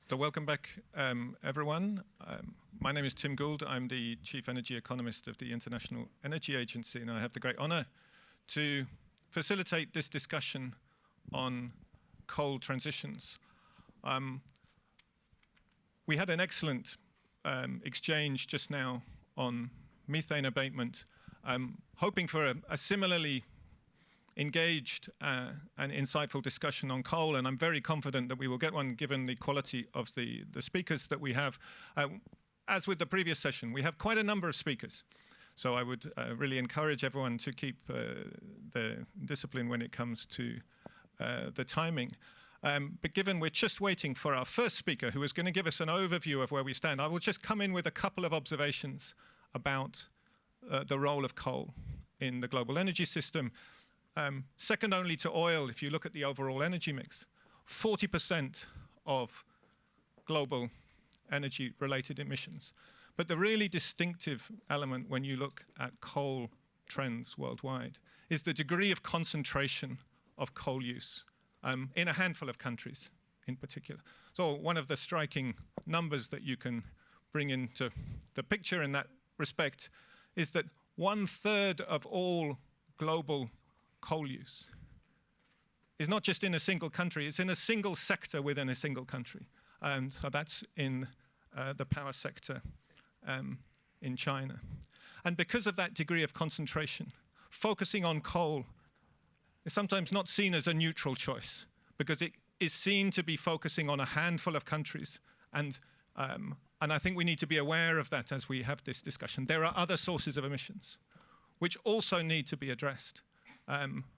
So welcome back, everyone. My name is Tim Gould. I'm the Chief Energy Economist of the International Energy Agency, and I have the great honor to facilitate this discussion on coal transitions. We had an excellent exchange just now on methane abatement, hoping for a similarly engaged and insightful discussion on coal, and I'm very confident that we will get one given the quality of the speakers that we have. As with the previous session, we have quite a number of speakers, so I would really encourage everyone to keep the discipline when it comes to the timing. But given we're just waiting for our first speaker, who is going to give us an overview of where we stand, I will just come in with a couple of observations about the role of coal in the global energy system. Second only to oil, if you look at the overall energy mix, 40% of global energy-related emissions. But the really distinctive element when you look at coal trends worldwide is the degree of concentration of coal use in a handful of countries in particular. So one of the striking numbers that you can bring into the picture in that respect is that 1/3 of all global coal use is not just in a single country, it's in a single sector within a single country. So that's in the power sector in China. And because of that degree of concentration, focusing on coal is sometimes not seen as a neutral choice, because it is seen to be focusing on a handful of countries. And I think we need to be aware of that as we have this discussion. There are other sources of emissions which also need to be addressed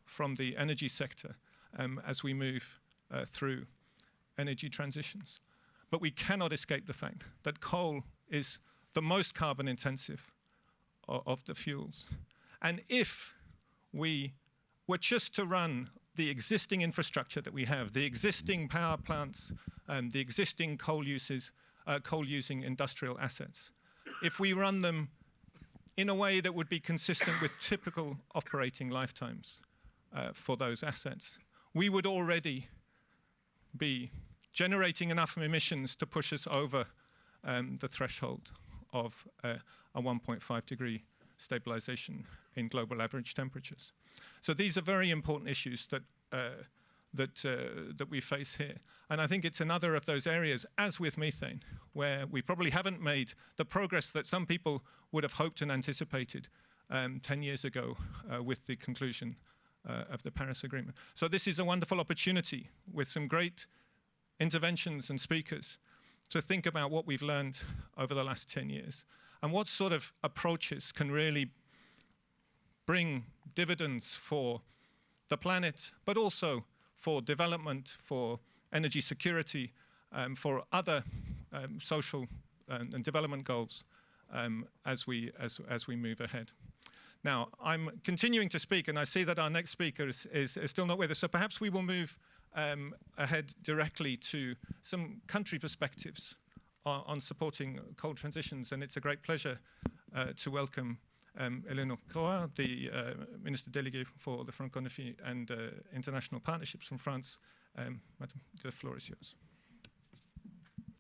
from the energy sector as we move through energy transitions. But we cannot escape the fact that coal is the most carbon intensive of the fuels. And if we were just to run the existing infrastructure that we have, the existing power plants, the existing coal-using industrial assets, if we run them in a way that would be consistent with typical operating lifetimes for those assets, we would already be generating enough emissions to push us over the threshold of a 1.5 degree stabilization in global average temperatures. So these are very important issues that we face here. And I think it's another of those areas, as with methane, where we probably haven't made the progress that some people would have hoped and anticipated 10 years ago with the conclusion of the Paris Agreement. So this is a wonderful opportunity with some great interventions and speakers to think about what we've learned over the last 10 years and what sort of approaches can really bring dividends for the planet, but also for development, for energy security, for other social and development goals as we move ahead. Now, I'm continuing to speak, and I see that our next speaker is still not with us, so perhaps we will move ahead directly to some country perspectives on supporting coal transitions, and it's a great pleasure to welcome Eleanor Croix, the Minister Delegate for the Francophonie and International Partnerships from France. Madam, the floor is yours.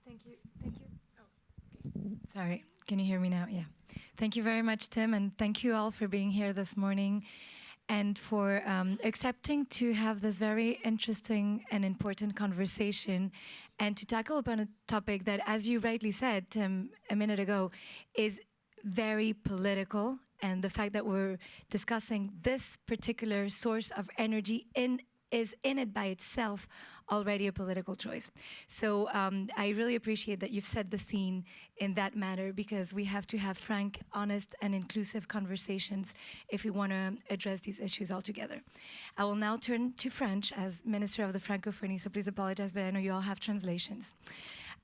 Thank you. Thank you. Oh, okay. Sorry, can you hear me now? Yeah. Thank you very much, Tim, and thank you all for being here this morning and for accepting to have this very interesting and important conversation and to tackle upon a topic that, as you rightly said, Tim, a minute ago, is very political, and the fact that we're discussing this particular source of energy is in it by itself already a political choice. So I really appreciate that you've set the scene in that matter, because we have to have frank, honest, and inclusive conversations if we want to address these issues altogether. I will now turn to French as Minister of the Francophonie, so please apologize, but I know you all have translations.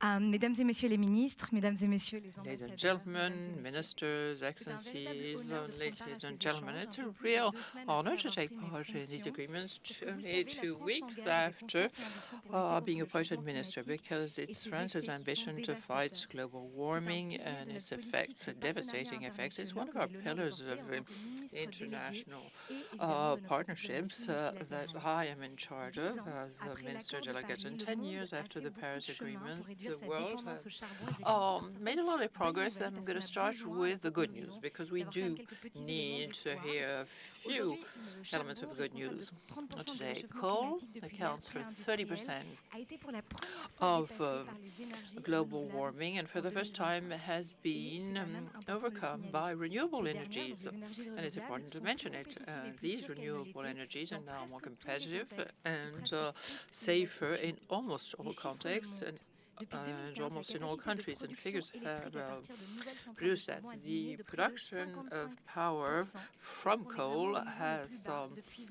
Mesdames et messieurs les ministres, mesdames et messieurs les ambassadeurs. Ladies and gentlemen, ministers, excellencies, ladies and gentlemen, it's a real honor to take part in these agreements only 2 weeks after being appointed minister, because it's France's ambition to fight global warming and its effects, devastating effects. It's one of our pillars of international partnerships that I am in charge of as a minister delegate. And 10 years after the Paris Agreement, the world has made a lot of progress. I'm going to start with the good news, because we do need to hear a few elements of good news. Today, coal accounts for 30% of global warming, and for the first time has been overcome by renewable energies. And it's important to mention it. These renewable energies are now more competitive and safer in almost all contexts and almost in all countries, and figures have produced that. The production of power from coal has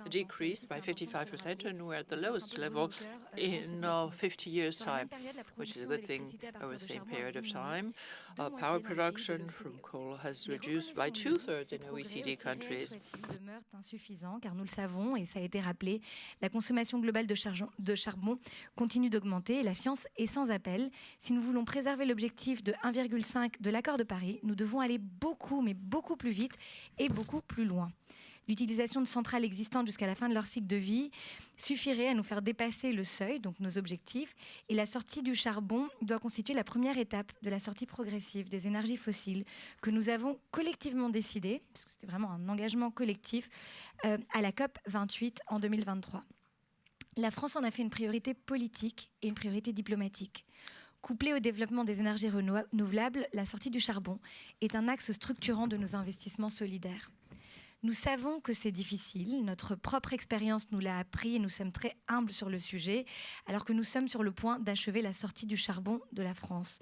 decreased by 55%, and we're at the lowest level in 50 years' time, which is a good thing over the same period of time. Power production from coal has reduced by 2/3 in OECD countries. Demeurent insuffisants, car nous le savons, et ça a été rappelé, la consommation globale de charbon continue d'augmenter, et la science est sans appel. Si nous voulons préserver l'objectif de 1,5 de l'accord de Paris, nous devons aller beaucoup, mais beaucoup plus vite et beaucoup plus loin. L'utilisation de centrales existantes jusqu'à la fin de leur cycle de vie suffirait à nous faire dépasser le seuil, donc nos objectifs, et la sortie du charbon doit constituer la première étape de la sortie progressive des énergies fossiles que nous avons collectivement décidé, parce que c'était vraiment un engagement collectif, à la COP 28 en 2023. La France en a fait une priorité politique et une priorité diplomatique. Couplée au développement des énergies renouvelables, la sortie du charbon est un axe structurant de nos investissements solidaires. Nous savons que c'est difficile, notre propre expérience nous l'a appris et nous sommes très humbles sur le sujet, alors que nous sommes sur le point d'achever la sortie du charbon de la France.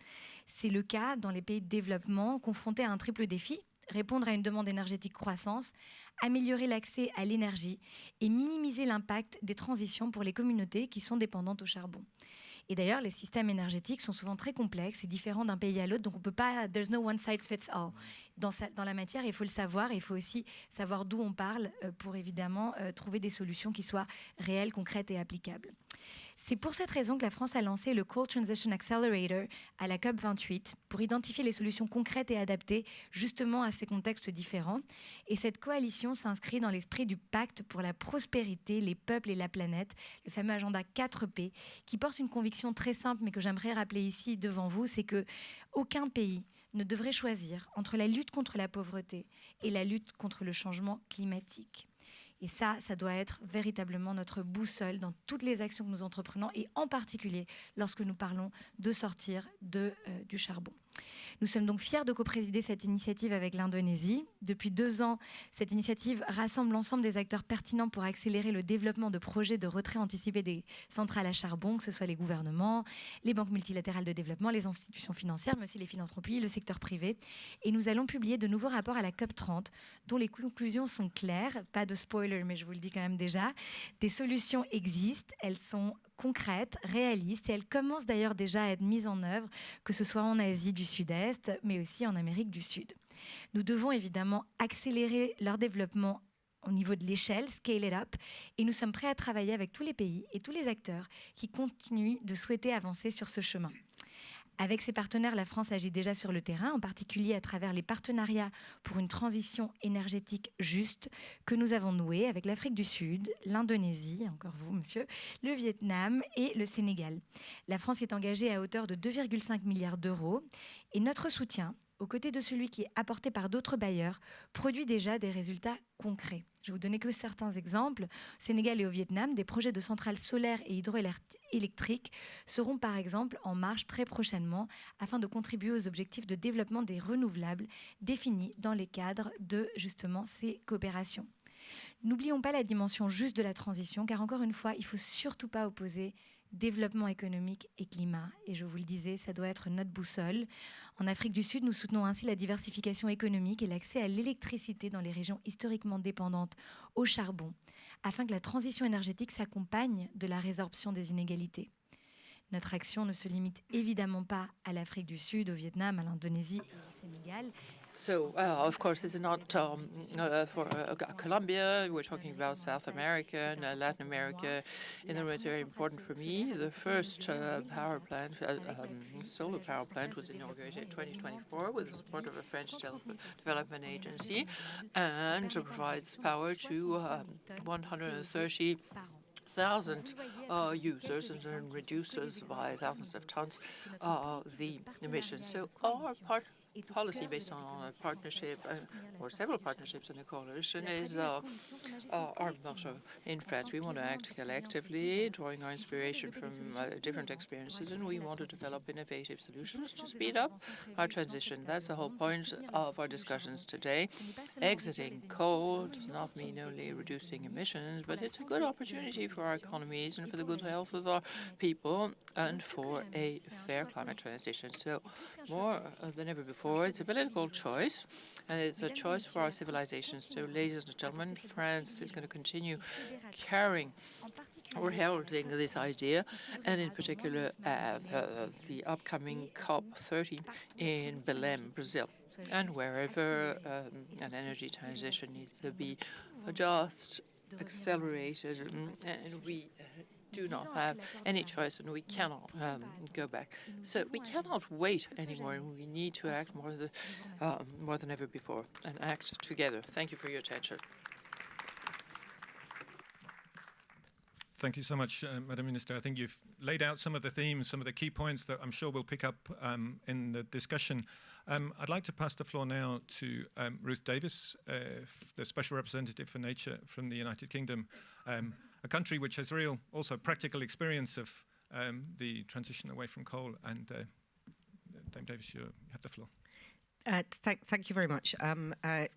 C'est le cas dans les pays de développement, confrontés à un triple défi: répondre à une demande énergétique croissante, améliorer l'accès à l'énergie et minimiser l'impact des transitions pour les communautés qui sont dépendantes au charbon. Et d'ailleurs, les systèmes énergétiques sont souvent très complexes et différents d'un pays à l'autre, donc on ne peut pas, there's no one size fits all. Dans la matière, il faut le savoir, et il faut aussi savoir d'où on parle pour évidemment trouver des solutions qui soient réelles, concrètes et applicables. C'est pour cette raison que la France a lancé le Coal Transition Accelerator à la COP 28 pour identifier les solutions concrètes et adaptées justement à ces contextes différents. Et cette coalition s'inscrit dans l'esprit du pacte pour la prospérité, les peuples et la planète, le fameux agenda 4P, qui porte une conviction très simple, mais que j'aimerais rappeler ici devant vous, c'est que aucun pays ne devrait choisir entre la lutte contre la pauvreté et la lutte contre le changement climatique. Et ça doit être véritablement notre boussole dans toutes les actions que nous entreprenons, et en particulier lorsque nous parlons de sortir du charbon. Nous sommes donc fiers de coprésider cette initiative avec l'Indonésie. Depuis 2 ans, cette initiative rassemble l'ensemble des acteurs pertinents pour accélérer le développement de projets de retrait anticipé des centrales à charbon, que ce soit les gouvernements, les banques multilatérales de développement, les institutions financières, mais aussi les philanthropies, le secteur privé. Et nous allons publier de nouveaux rapports à la COP 30, dont les conclusions sont claires. Pas de spoiler, mais je vous le dis quand même déjà. Des solutions existent, elles sont concrètes, réalistes, et elles commencent d'ailleurs déjà à être mises en œuvre, que ce soit en Asie du Sud-Est, mais aussi en Amérique du Sud. Nous devons évidemment accélérer leur développement au niveau de l'échelle, scale it up, et nous sommes prêts à travailler avec tous les pays et tous les acteurs qui continuent de souhaiter avancer sur ce chemin. Avec ses partenaires, la France agit déjà sur le terrain, en particulier à travers les partenariats pour une transition énergétique juste que nous avons noués avec l'Afrique du Sud, l'Indonésie, encore vous, monsieur, le Vietnam et le Sénégal. La France est engagée à hauteur de 2,5 milliards d'euros, et notre soutien, aux côtés de celui qui est apporté par d'autres bailleurs, produit déjà des résultats concrets. Je vais vous donner que certains exemples. Au Sénégal et au Vietnam, des projets de centrales solaires et hydroélectriques seront par exemple en marche très prochainement afin de contribuer aux objectifs de développement des renouvelables définis dans les cadres de justement ces coopérations. N'oublions pas la dimension juste de la transition, car encore une fois, il ne faut surtout pas opposer développement économique et climat. Et je vous le disais, ça doit être notre boussole. En Afrique du Sud, nous soutenons ainsi la diversification économique et l'accès à l'électricité dans les régions historiquement dépendantes au charbon, afin que la transition énergétique s'accompagne de la résorption des inégalités. Notre action ne se limite évidemment pas à l'Afrique du Sud, au Vietnam, à l'Indonésie et au Sénégal. So, of course, this is not for Colombia. We're talking about South America and Latin America. In the room, it's very important for me. The first power plant, solar power plant, was inaugurated in 2024 with the support of a French development agency, and provides power to 130 1,000 users and then reduces by thousands of tons the emissions. So our policy based on a partnership or several partnerships in a coalition is our motto. In France, we want to act collectively, drawing our inspiration from different experiences, and we want to develop innovative solutions to speed up our transition. That's the whole point of our discussions today. Exiting coal does not mean only reducing emissions, but it's a good opportunity for our economies and for the good health of our people and for a fair climate transition. So more than ever before, it's a political choice, and it's a choice for our civilizations. So, ladies and gentlemen, France is going to continue carrying or heralding this idea, and in particular the upcoming COP30 in Belém, Brazil. And wherever an energy transition needs to be just accelerated, and we do not have any choice, and we cannot go back. So we cannot wait anymore, and we need to act more than ever before, and act together. Thank you for your attention. Thank you so much, Madam Minister. I think you've laid out some of the themes, some of the key points that I'm sure we'll pick up in the discussion. I'd like to pass the floor now to Ruth Davis, the Special Representative for Nature from the United Kingdom, a country which has real, also practical experience of the transition away from coal. And Dame Davis, you have the floor. Thank you very much.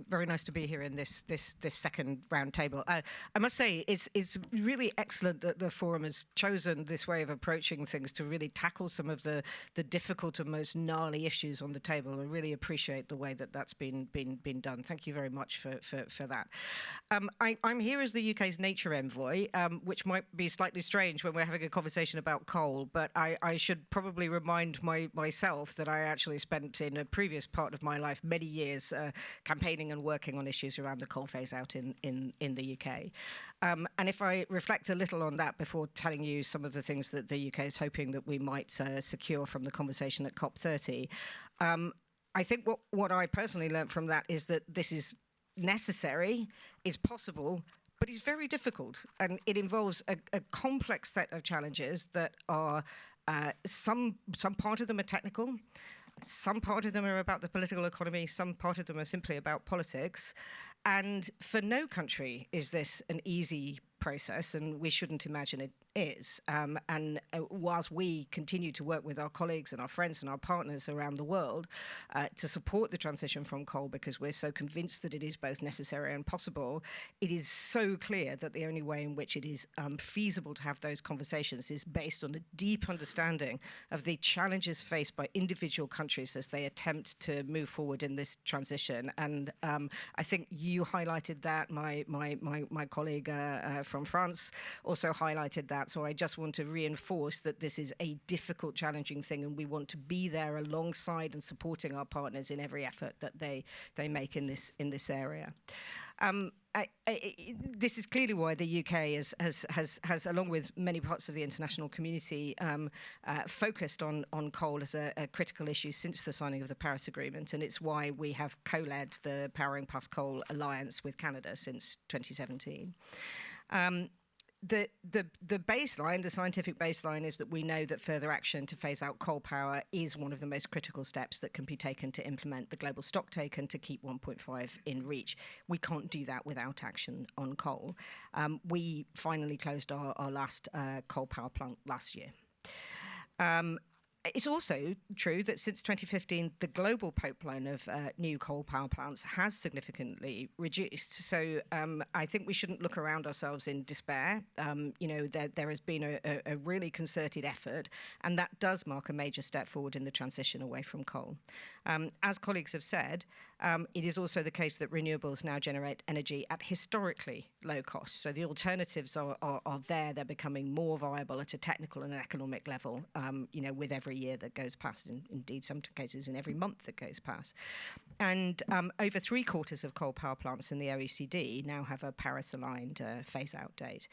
Very nice to be here in this second round table. I must say, it's really excellent that the forum has chosen this way of approaching things to really tackle some of the difficult and most gnarly issues on the table. I really appreciate the way that that's been done. Thank you very much for that. I'm here as the UK's nature envoy, which might be slightly strange when we're having a conversation about coal, but I should probably remind myself that I actually spent in a previous part of my life many years campaigning and working on issues around the coal phase out in the UK. And if I reflect a little on that before telling you some of the things that the UK is hoping that we might secure from the conversation at COP30, I think what I personally learned from that is that this is necessary, is possible, but it's very difficult. And it involves a complex set of challenges that are, some part of them are technical, some part of them are about the political economy, some part of them are simply about politics. And for no country is this an easy process, and we shouldn't imagine it is. And whilst we continue to work with our colleagues and our friends and our partners around the world to support the transition from coal, because we're so convinced that it is both necessary and possible, it is so clear that the only way in which it is feasible to have those conversations is based on a deep understanding of the challenges faced by individual countries as they attempt to move forward in this transition. And I think you highlighted that. My colleague from France also highlighted that. So I just want to reinforce that this is a difficult, challenging thing, and we want to be there alongside and supporting our partners in every effort that they make in this area. This is clearly why the UK has, along with many parts of the international community, focused on coal as a critical issue since the signing of the Paris Agreement, and it's why we have co-led the Powering Past Coal Alliance with Canada since 2017. The baseline, the scientific baseline, is that we know that further action to phase out coal power is one of the most critical steps that can be taken to implement the global stocktake and to keep 1.5 in reach. We can't do that without action on coal. We finally closed our last coal power plant last year. It's also true that since 2015, the global pipeline of new coal power plants has significantly reduced. So I think we shouldn't look around ourselves in despair. There has been a really concerted effort, and that does mark a major step forward in the transition away from coal. As colleagues have said, it is also the case that renewables now generate energy at historically low costs. So the alternatives are there. They're becoming more viable at a technical and economic level, with every year that goes past, and indeed some cases in every month that goes past. And over 3/4 of coal power plants in the OECD now have a Paris-aligned phase-out date.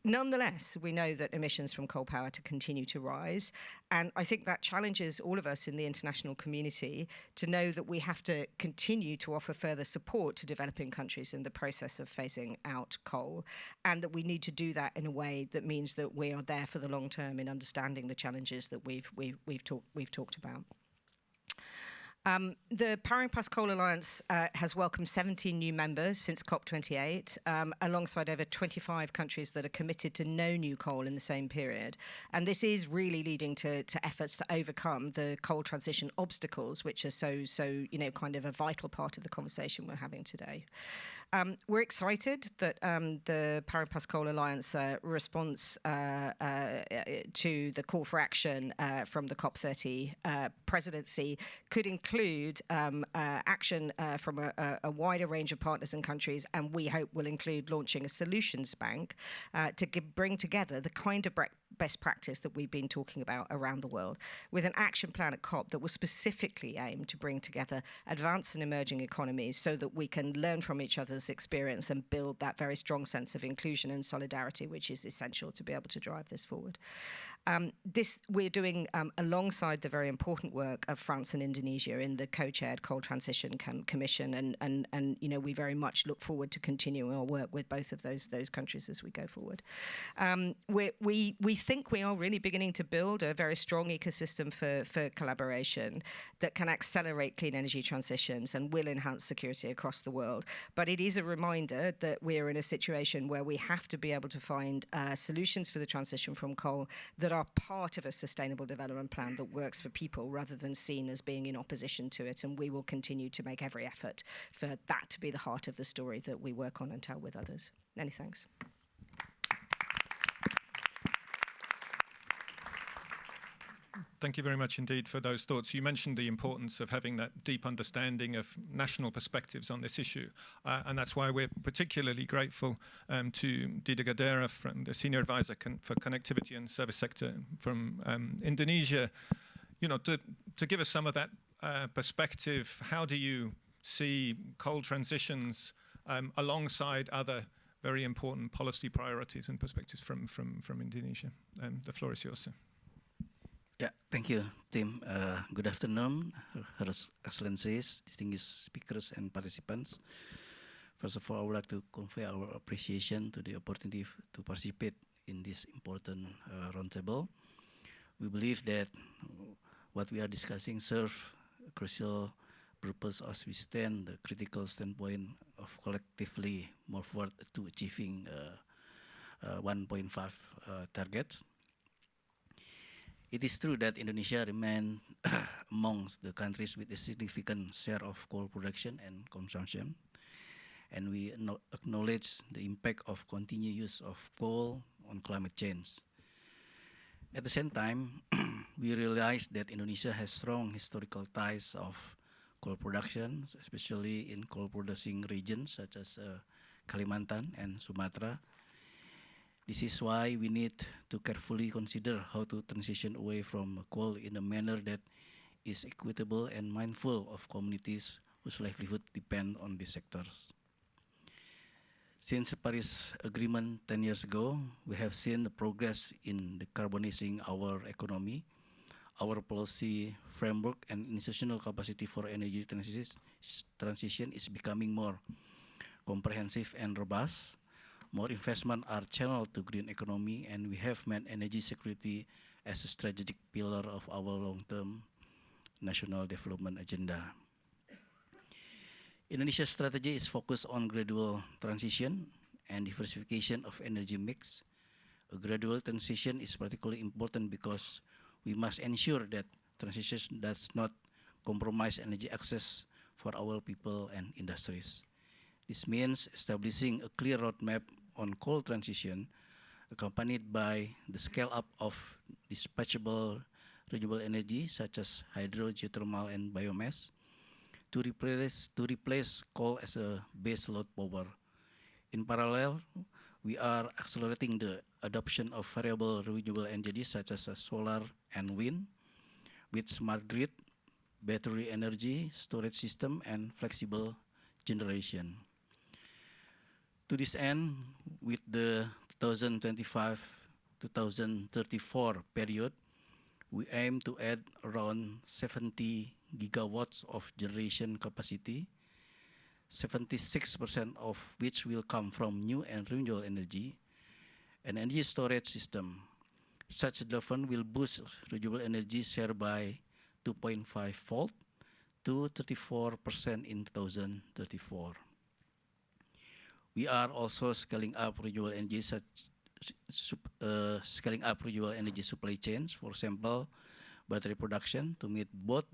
Nonetheless, we know that emissions from coal power to continue to rise. And I think that challenges all of us in the international community to know that we have to continue to offer further support to developing countries in the process of phasing out coal, and that we need to do that in a way that means that we are there for the long term in understanding the challenges that we've talked about. The Powering Past Coal Alliance has welcomed 17 new members since COP28, alongside over 25 countries that are committed to no new coal in the same period. And this is really leading to efforts to overcome the coal transition obstacles, which are so kind of a vital part of the conversation we're having today. We're excited that the Powering Past Coal Alliance response to the call for action from the COP30 presidency could include action from a wider range of partners and countries, and we hope will include launching a solutions bank to bring together the kind of best practice that we've been talking about around the world, with an action plan at COP that will specifically aim to bring together advanced and emerging economies so that we can learn from each other's experience and build that very strong sense of inclusion and solidarity, which is essential to be able to drive this forward. This we're doing alongside the very important work of France and Indonesia in the co-chaired Coal Transition Commission, and we very much look forward to continuing our work with both of those countries as we go forward. We think we are really beginning to build a very strong ecosystem for collaboration that can accelerate clean energy transitions and will enhance security across the world. But it is a reminder that we are in a situation where we have to be able to find solutions for the transition from coal that are part of a sustainable development plan that works for people rather than seen as being in opposition to it. And we will continue to make every effort for that to be the heart of the story that we work on and tell with others. Many thanks. Thank you very much indeed for those thoughts. You mentioned the importance of having that deep understanding of national perspectives on this issue. And that's why we're particularly grateful to Dida Gadera, from the Senior Advisor for Connectivity and Service Sector from Indonesia, to give us some of that perspective. How do you see coal transitions alongside other very important policy priorities and perspectives from Indonesia? The floor is yours, sir. Yeah, thank you, Tim. Good afternoon, Her Excellencies, distinguished speakers and participants. First of all, I would like to convey our appreciation to the opportunity to participate in this important roundtable. We believe that what we are discussing serves a crucial purpose as we stand the critical standpoint of collectively move forward to achieving 1.5 target. It is true that Indonesia remains amongst the countries with a significant share of coal production and consumption, and we acknowledge the impact of continued use of coal on climate change. At the same time, we realize that Indonesia has strong historical ties of coal production, especially in coal-producing regions such as Kalimantan and Sumatra. This is why we need to carefully consider how to transition away from coal in a manner that is equitable and mindful of communities whose livelihood depend on these sectors. Since the Paris Agreement 10 years ago, we have seen the progress in decarbonizing our economy. Our policy framework and institutional capacity for energy transition is becoming more comprehensive and robust. More investment are channeled to green economy, and we have made energy security as a strategic pillar of our long-term national development agenda. Indonesia's strategy is focused on gradual transition and diversification of energy mix. A gradual transition is particularly important because we must ensure that transition does not compromise energy access for our people and industries. This means establishing a clear roadmap on coal transition, accompanied by the scale-up of dispatchable renewable energy such as hydro, geothermal, and biomass, to replace coal as a base load power. In parallel, we are accelerating the adoption of variable renewable energy such as solar and wind, with smart grid, battery energy storage system, and flexible generation. To this end, with the 2025-2034 period, we aim to add around 70 gigawatts of generation capacity, 76% of which will come from new and renewable energy, and energy storage system. Such development will boost renewable energy share by 2.5-fold to 34% in 2034. We are also scaling up renewable energy supply chains, for example, battery production, to meet both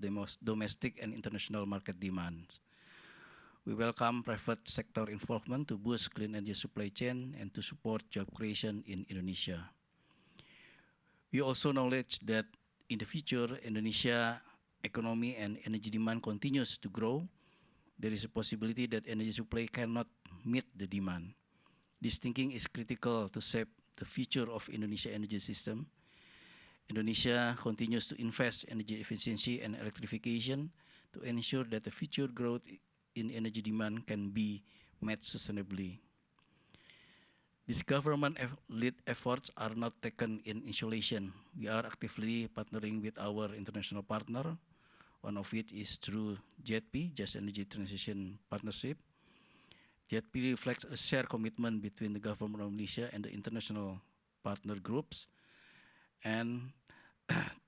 domestic and international market demands. We welcome private sector involvement to boost clean energy supply chain and to support job creation in Indonesia. We also acknowledge that in the future, Indonesia economy and energy demand continues to grow. There is a possibility that energy supply cannot meet the demand. This thinking is critical to shape the future of Indonesia energy system. Indonesia continues to invest in energy efficiency and electrification to ensure that the future growth in energy demand can be met sustainably. These government-led efforts are not taken in isolation. We are actively partnering with our international partner, one of which is through JETP, Just Energy Transition Partnership. JETP reflects a shared commitment between the government of Indonesia and the international partner groups, and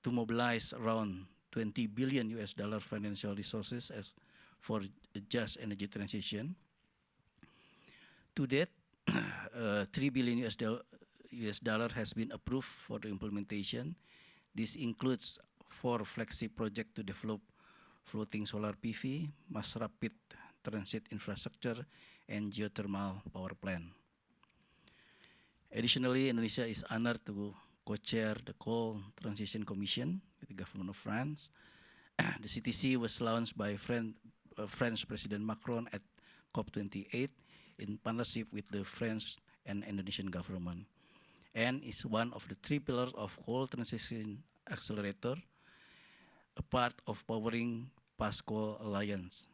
to mobilize around $20 billion financial resources for a just energy transition. To date, $3 billion has been approved for the implementation. This includes 4 flagship projects to develop floating solar PV, mass rapid transit infrastructure, and geothermal power plant. Additionally, Indonesia is honored to co-chair the Coal Transition Commission with the government of France. The CTC was launched by French President Macron at COP28 in partnership with the French and Indonesian government, and is one of the 3 pillars of Coal Transition Accelerator, a part of Powering Pasco Alliance.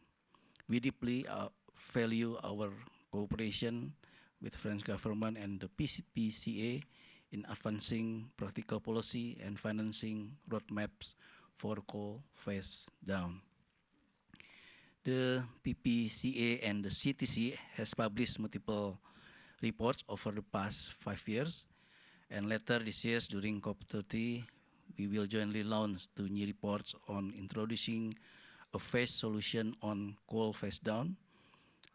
We deeply value our cooperation with French government and the PCA in advancing practical policy and financing roadmaps for coal phase down. The PPCA and the CTC has published multiple reports over the past 5 years, and later this year during COP30, we will jointly launch 2 new reports on introducing a phased solution on coal phase down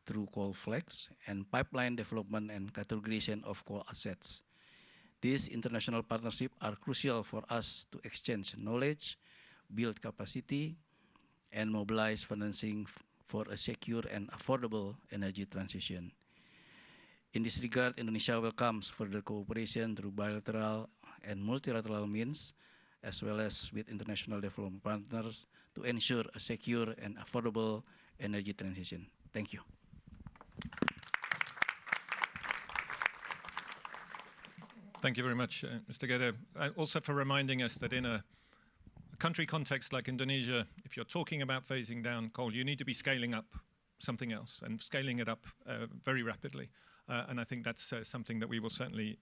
through coal flex and pipeline development and categorization of coal assets. These international partnerships are crucial for us to exchange knowledge, build capacity, and mobilize financing for a secure and affordable energy transition. In this regard, Indonesia welcomes further cooperation through bilateral and multilateral means, as well as with international development partners, to ensure a secure and affordable energy transition. Thank you. Thank you very much, Mr. Gede. Also for reminding us that in a country context like Indonesia, if you're talking about phasing down coal, you need to be scaling up something else and scaling it up very rapidly. And I think that's something that we will certainly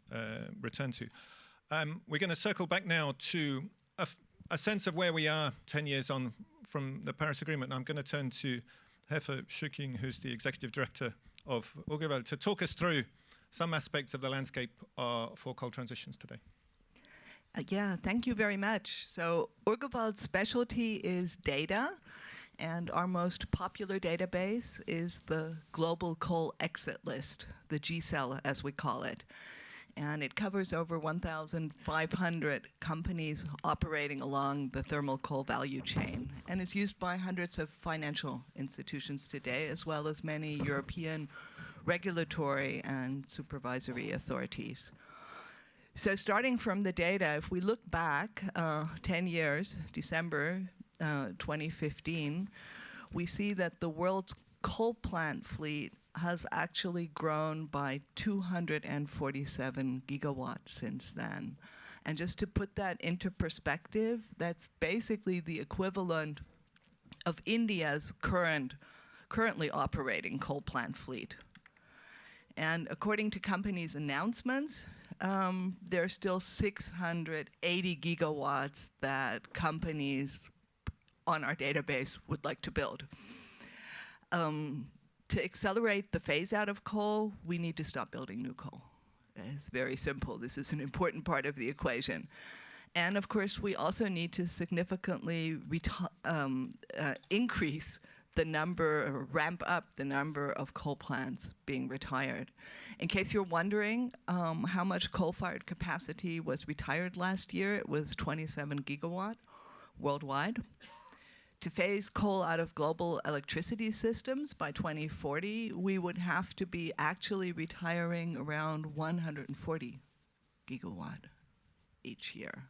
return to. We're going to circle back now to a sense of where we are 10 years on from the Paris Agreement. I'm going to turn to Hefe Schuking, who's the Executive Director of Urgewald, to talk us through some aspects of the landscape for coal transitions today. Yeah, thank you very much. So Urgewald's specialty is data, and our most popular database is the Global Coal Exit List, the GCEL as we call it. And it covers over 1,500 companies operating along the thermal coal value chain, and is used by hundreds of financial institutions today, as well as many European regulatory and supervisory authorities. So starting from the data, if we look back 10 years, December 2015, we see that the world's coal plant fleet has actually grown by 247 gigawatts since then. And just to put that into perspective, that's basically the equivalent of India's currently operating coal plant fleet. And according to companies' announcements, there are still 680 gigawatts that companies on our database would like to build. To accelerate the phase out of coal, we need to stop building new coal. It's very simple. This is an important part of the equation. And of course, we also need to significantly increase the number, or ramp up the number of coal plants being retired. In case you're wondering how much coal-fired capacity was retired last year, it was 27 gigawatt worldwide. To phase coal out of global electricity systems by 2040, we would have to be actually retiring around 140 gigawatt each year.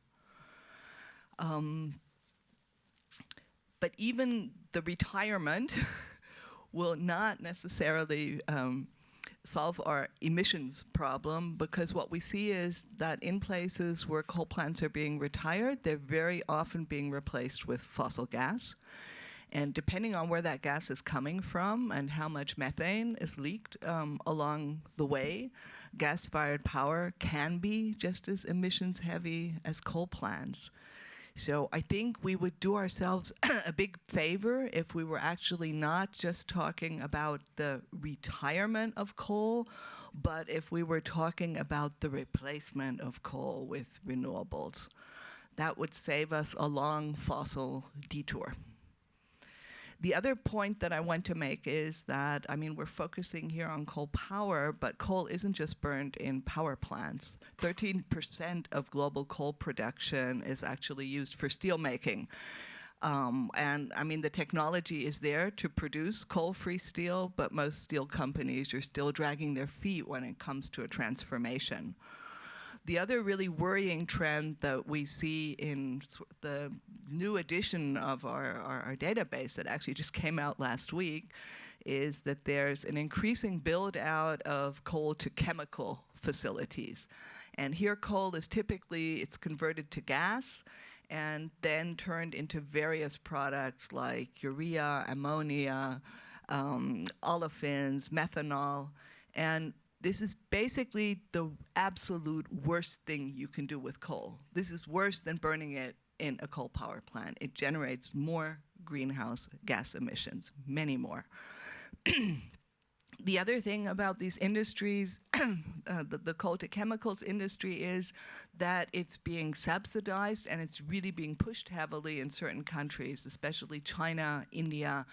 But even the retirement will not necessarily solve our emissions problem, because what we see is that in places where coal plants are being retired, they're very often being replaced with fossil gas. And depending on where that gas is coming from and how much methane is leaked along the way, gas-fired power can be just as emissions heavy as coal plants. So I think we would do ourselves a big favor if we were actually not just talking about the retirement of coal, but if we were talking about the replacement of coal with renewables. That would save us a long fossil detour. The other point that I want to make is that, I mean, we're focusing here on coal power, but coal isn't just burned in power plants. 13% of global coal production is actually used for steel making. And I mean, the technology is there to produce coal-free steel, but most steel companies are still dragging their feet when it comes to a transformation. The other really worrying trend that we see in the new edition of our database that actually just came out last week is that there's an increasing build out of coal to chemical facilities. And here coal is typically, it's converted to gas and then turned into various products like urea, ammonia, olefins, methanol, and this is basically the absolute worst thing you can do with coal. This is worse than burning it in a coal power plant. It generates more greenhouse gas emissions, many more. The other thing about these industries, the coal to chemicals industry, is that it's being subsidized and it's really being pushed heavily in certain countries, especially China, India,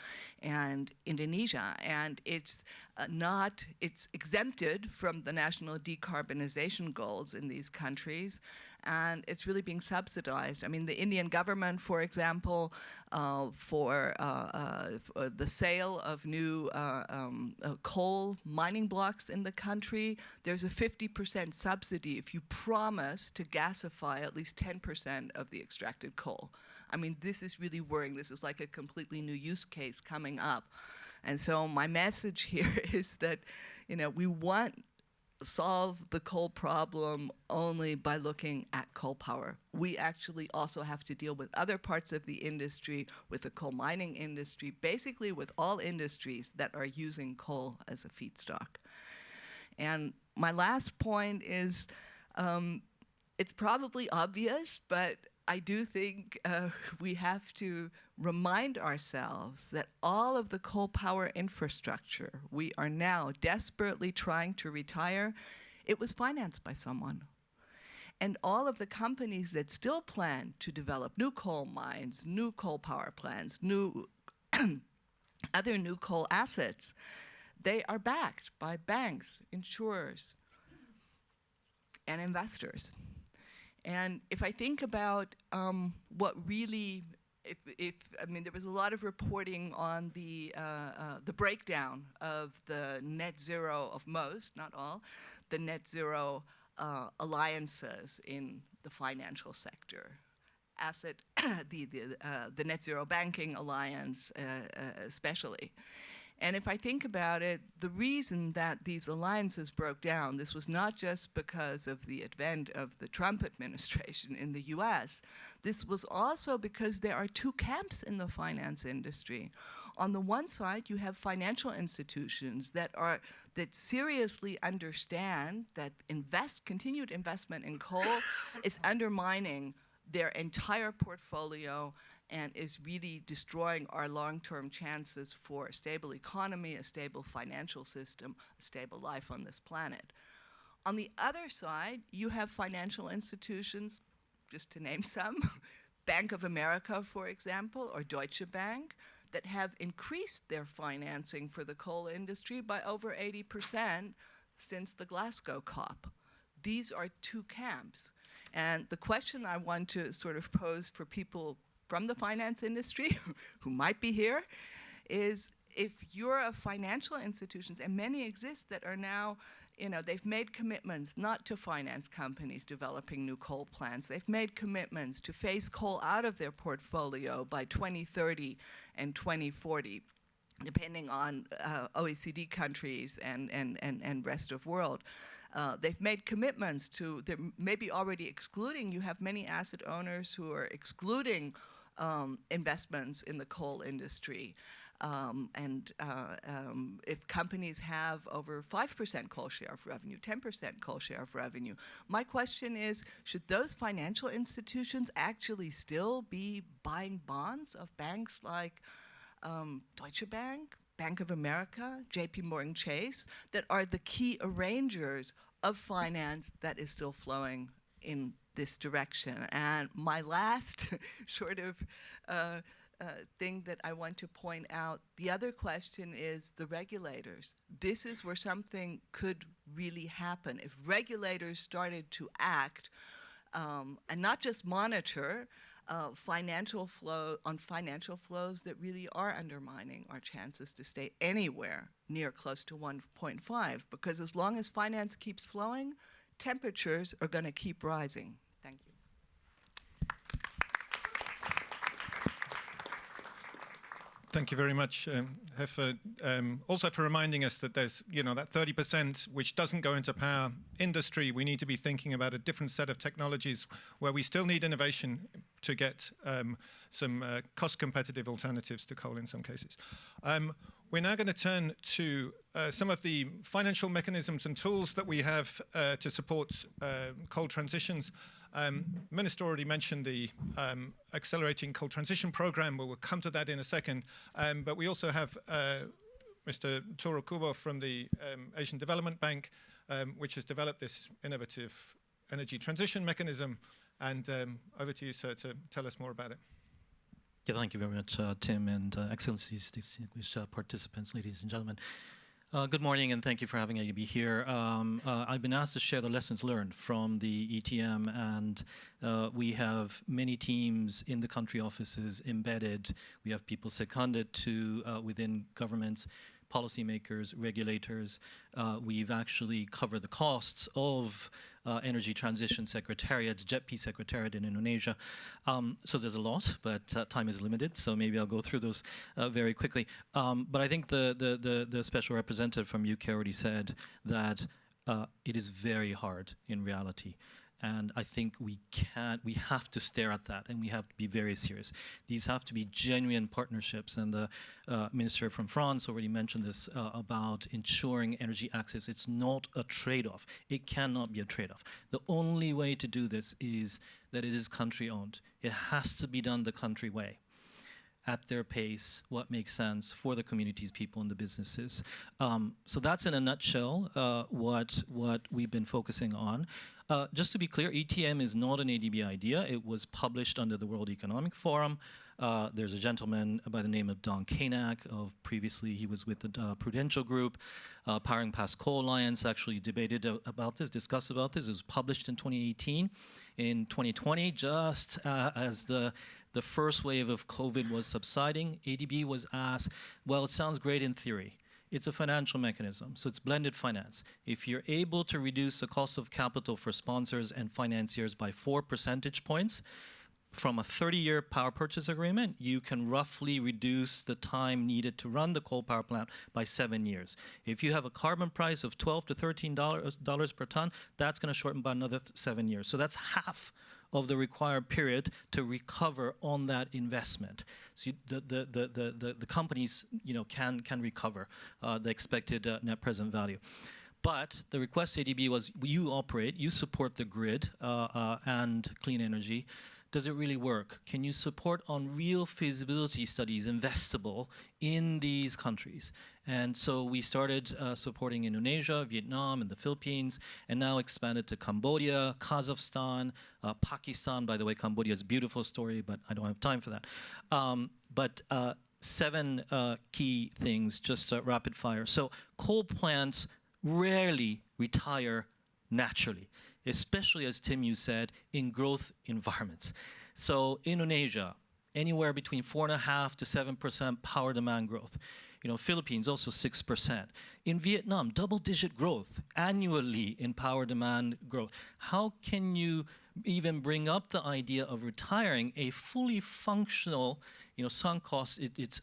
and Indonesia. And it's it's exempted from the national decarbonization goals in these countries, and it's really being subsidized. I mean, the Indian government, for example, for the sale of new coal mining blocks in the country, there's a 50% subsidy if you promise to gasify at least 10% of the extracted coal. I mean, this is really worrying. This is like a completely new use case coming up. And so my message here is that, you know, we want solve the coal problem only by looking at coal power. We actually also have to deal with other parts of the industry, with the coal mining industry, basically with all industries that are using coal as a feedstock. And my last point is, it's probably obvious, but I do think we have to remind ourselves that all of the coal power infrastructure we are now desperately trying to retire, it was financed by someone. And all of the companies that still plan to develop new coal mines, new coal power plants, new other new coal assets, they are backed by banks, insurers, and investors. And if I think about what really, I mean, there was a lot of reporting on the breakdown of the net zero of most, not all, the net zero alliances in the financial sector. The net zero banking alliance especially. And if I think about it, the reason that these alliances broke down, this was not just because of the advent of the Trump administration in the US. This was also because there are two camps in the finance industry. On the one side, you have financial institutions that seriously understand that continued investment in coal is undermining their entire portfolio and is really destroying our long-term chances for a stable economy, a stable financial system, a stable life on this planet. On the other side, you have financial institutions, just to name some, Bank of America, for example, or Deutsche Bank, that have increased their financing for the coal industry by over 80% since the Glasgow COP. These are two camps. And the question I want to sort of pose for people from the finance industry who might be here is, if you're a financial institutions, and many exist that are now, they've made commitments not to finance companies developing new coal plants. They've made commitments to phase coal out of their portfolio by 2030 and 2040, depending on OECD countries and rest of world. They've made commitments to, they're maybe already excluding, you have many asset owners who are excluding investments in the coal industry. If companies have over 5% coal share of revenue, 10% coal share of revenue, my question is, should those financial institutions actually still be buying bonds of banks like Deutsche Bank, Bank of America, JP Morgan Chase, that are the key arrangers of finance that is still flowing in this direction? And my last sort of thing that I want to point out, the other question is the regulators. This is where something could really happen. If regulators started to act and not just monitor financial flows that really are undermining our chances to stay anywhere near close to 1.5, because as long as finance keeps flowing, temperatures are going to keep rising. Thank you. Thank you very much, Heffer, also for reminding us that there's, that 30% which doesn't go into power industry. We need to be thinking about a different set of technologies where we still need innovation to get some cost-competitive alternatives to coal in some cases. We're now going to turn to some of the financial mechanisms and tools that we have to support coal transitions. Minister already mentioned the Accelerating Coal Transition Program. We'll come to that in a second. But we also have Mr. Toro Kubo from the Asian Development Bank, which has developed this innovative energy transition mechanism. And over to you, sir, to tell us more about it. Yeah, thank you very much, Tim, and Excellencies, distinguished participants, ladies and gentlemen. Good morning, and thank you for having me here. I've been asked to share the lessons learned from the ETM, and we have many teams in the country offices embedded. We have people seconded to within governments, policymakers, regulators. We've actually covered the costs of Energy Transition Secretariats, JETP Secretariat in Indonesia. So there's a lot, but time is limited, so maybe I'll go through those very quickly. But I think the special representative from UK already said that it is very hard in reality. And I think we have to stare at that, and we have to be very serious. These have to be genuine partnerships, and the minister from France already mentioned this about ensuring energy access. It's not a trade-off. It cannot be a trade-off. The only way to do this is that it is country-owned. It has to be done the country way, at their pace, what makes sense for the communities, people, and the businesses. So that's in a nutshell what we've been focusing on. Just to be clear, ETM is not an ADB idea. It was published under the World Economic Forum. There's a gentleman by the name of Don Kanak. Previously, he was with the Prudential Group. Powering Past Coal Alliance actually debated about this, discussed about this. It was published in 2018. In 2020, just as the first wave of COVID was subsiding, ADB was asked, well, it sounds great in theory. It's a financial mechanism, so it's blended finance. If you're able to reduce the cost of capital for sponsors and financiers by 4 percentage points, from a 30-year power purchase agreement, you can roughly reduce the time needed to run the coal power plant by 7 years. If you have a carbon price of $12 to $13 per ton, that's going to shorten by another 7 years. So that's half of the required period to recover on that investment. So the companies, can recover the expected net present value. But the request to ADB was, you operate, you support the grid and clean energy. Does it really work? Can you support on real feasibility studies investable in these countries? And so we started supporting Indonesia, Vietnam, and the Philippines, and now expanded to Cambodia, Kazakhstan, Pakistan. By the way, Cambodia is a beautiful story, but I don't have time for that. But 7 key things, just rapid fire. So coal plants rarely retire naturally, especially, as Tim, you said, in growth environments. So Indonesia, anywhere between 4.5% to 7% power demand growth. Philippines also 6%. In Vietnam, double-digit growth annually in power demand growth. How can you even bring up the idea of retiring a fully functional, sunk cost, it's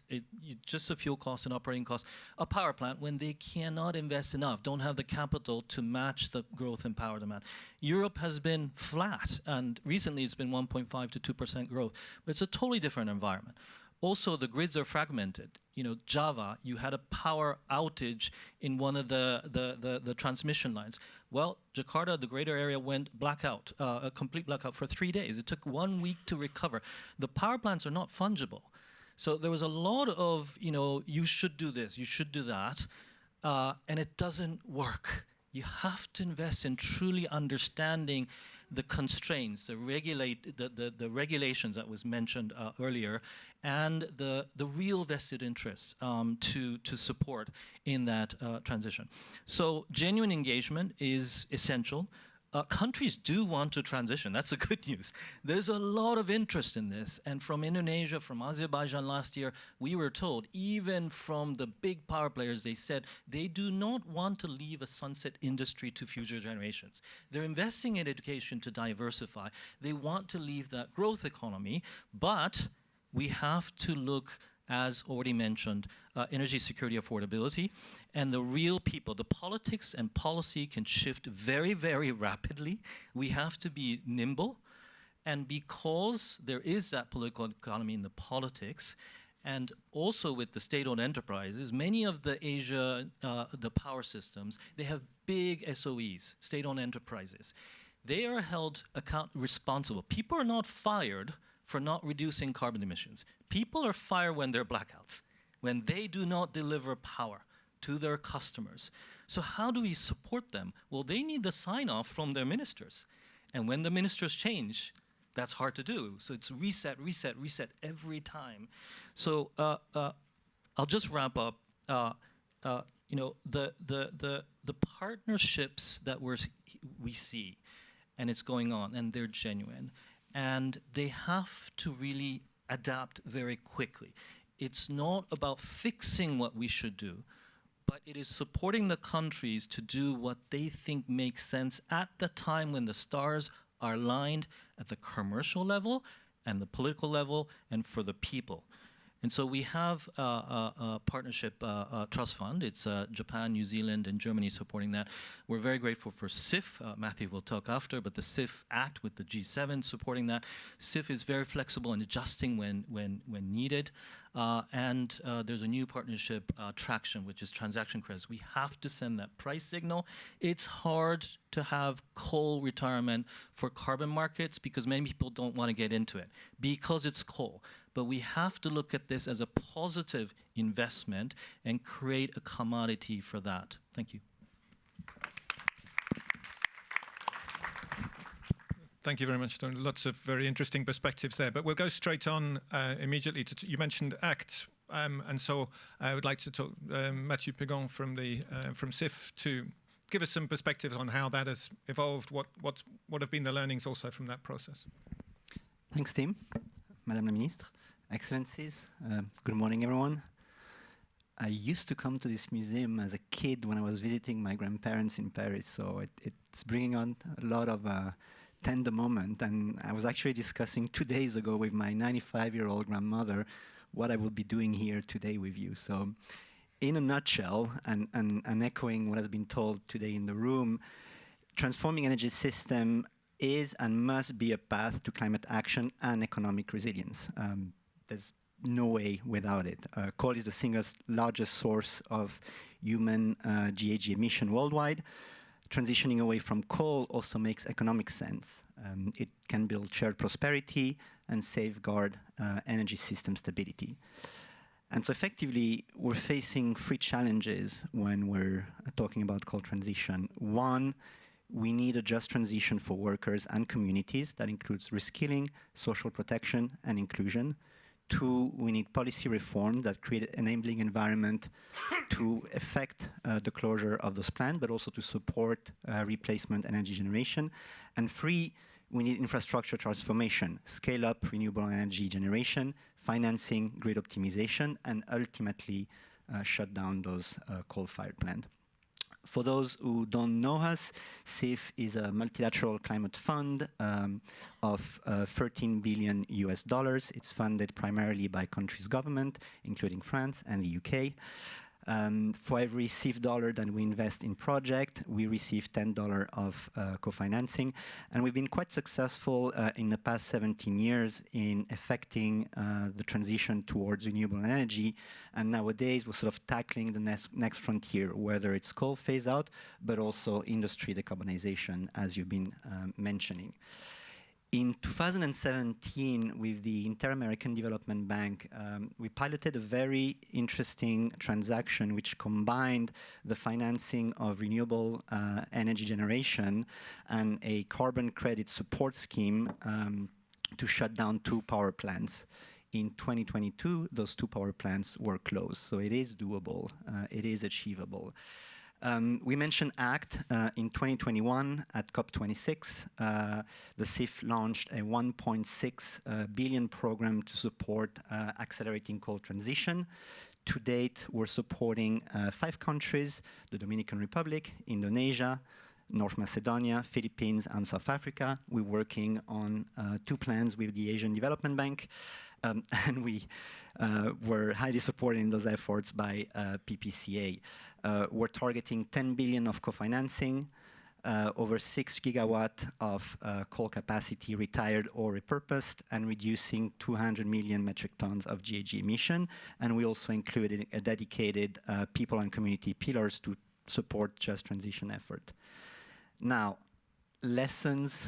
just a fuel cost and operating cost, a power plant when they cannot invest enough, don't have the capital to match the growth in power demand? Europe has been flat, and recently it's been 1.5 to 2% growth. But it's a totally different environment. Also, the grids are fragmented. Java, you had a power outage in one of the transmission lines. Well, Jakarta, the greater area, went blackout, a complete blackout for 3 days. It took 1 week to recover. The power plants are not fungible. So there was a lot of, you should do this, you should do that, and it doesn't work. You have to invest in truly understanding the constraints, the regulations that was mentioned earlier, and the real vested interests to support in that transition. So genuine engagement is essential. Countries do want to transition. That's the good news. There's a lot of interest in this. And from Indonesia, from Azerbaijan last year, we were told, even from the big power players, they said they do not want to leave a sunset industry to future generations. They're investing in education to diversify. They want to leave that growth economy, but we have to look, as already mentioned, energy security, affordability, and the real people. The politics and policy can shift very, very rapidly. We have to be nimble. And because there is that political economy in the politics, and also with the state-owned enterprises, many of the Asia, the power systems, they have big SOEs, state-owned enterprises. They are held responsible. People are not fired for not reducing carbon emissions. People are fired when there are blackouts, when they do not deliver power to their customers. So how do we support them? Well, they need the sign-off from their ministers. And when the ministers change, that's hard to do. So it's reset, reset, reset every time. So I'll just wrap up. The partnerships that we see, and it's going on, and they're genuine. And they have to really adapt very quickly. It's not about fixing what we should do, but it is supporting the countries to do what they think makes sense at the time when the stars are aligned at the commercial level and the political level and for the people. And so we have a partnership trust fund. It's Japan, New Zealand, and Germany supporting that. We're very grateful for CIF. Matthew will talk after, but the CIF Act with the G7 supporting that. CIF is very flexible in adjusting when needed. And there's a new partnership, Traction, which is transaction credits. We have to send that price signal. It's hard to have coal retirement for carbon markets because many people don't want to get into it because it's coal. But we have to look at this as a positive investment and create a commodity for that. Thank you. Thank you very much, Tony. Lots of very interesting perspectives there. But we'll go straight on immediately to you mentioned ACT, and so I would like to talk Mathieu Pegon from CIF to give us some perspectives on how that has evolved. What have been the learnings also from that process? Thanks, Tim. Madame la Ministre, Excellencies, good morning, everyone. I used to come to this museum as a kid when I was visiting my grandparents in Paris, so it's bringing on a lot of tender moment, and I was actually discussing 2 days ago with my 95-year-old grandmother what I would be doing here today with you. So in a nutshell, and echoing what has been told today in the room, transforming energy system is and must be a path to climate action and economic resilience. There's no way without it. Coal is the single largest source of human GHG emission worldwide. Transitioning away from coal also makes economic sense. It can build shared prosperity and safeguard energy system stability. And so effectively, we're facing three challenges when we're talking about coal transition. One, we need a just transition for workers and communities. That includes reskilling, social protection, and inclusion. Two, we need policy reform that create an enabling environment to effect the closure of those plants, but also to support replacement energy generation. And three, we need infrastructure transformation, scale up renewable energy generation, financing, grid optimization, and ultimately shut down those coal-fired plants. For those who don't know us, SIF is a multilateral climate fund of $13 billion US. It's funded primarily by countries' government, including France and the UK. For every SIF dollar that we invest in project, we receive $10 of co-financing. And we've been quite successful in the past 17 years in effecting the transition towards renewable energy. And nowadays, we're sort of tackling the next frontier, whether it's coal phase out, but also industry decarbonization, as you've been mentioning. In 2017, with the Inter-American Development Bank, we piloted a very interesting transaction which combined the financing of renewable energy generation and a carbon credit support scheme to shut down 2 power plants. In 2022, those 2 power plants were closed. So it is doable, it is achievable. We mentioned ACT in 2021 at COP26. The SIF launched a $1.6 billion program to support accelerating coal transition. To date, we're supporting 5 countries, the Dominican Republic, Indonesia, North Macedonia, Philippines, and South Africa. We're working on 2 plans with the Asian Development Bank. And we were highly supported in those efforts by PPCA. We're targeting 10 billion of co-financing, over 6 gigawatt of coal capacity retired or repurposed, and reducing 200 million metric tons of GHG emission. And we also included a dedicated people and community pillars to support just transition effort. Now, lessons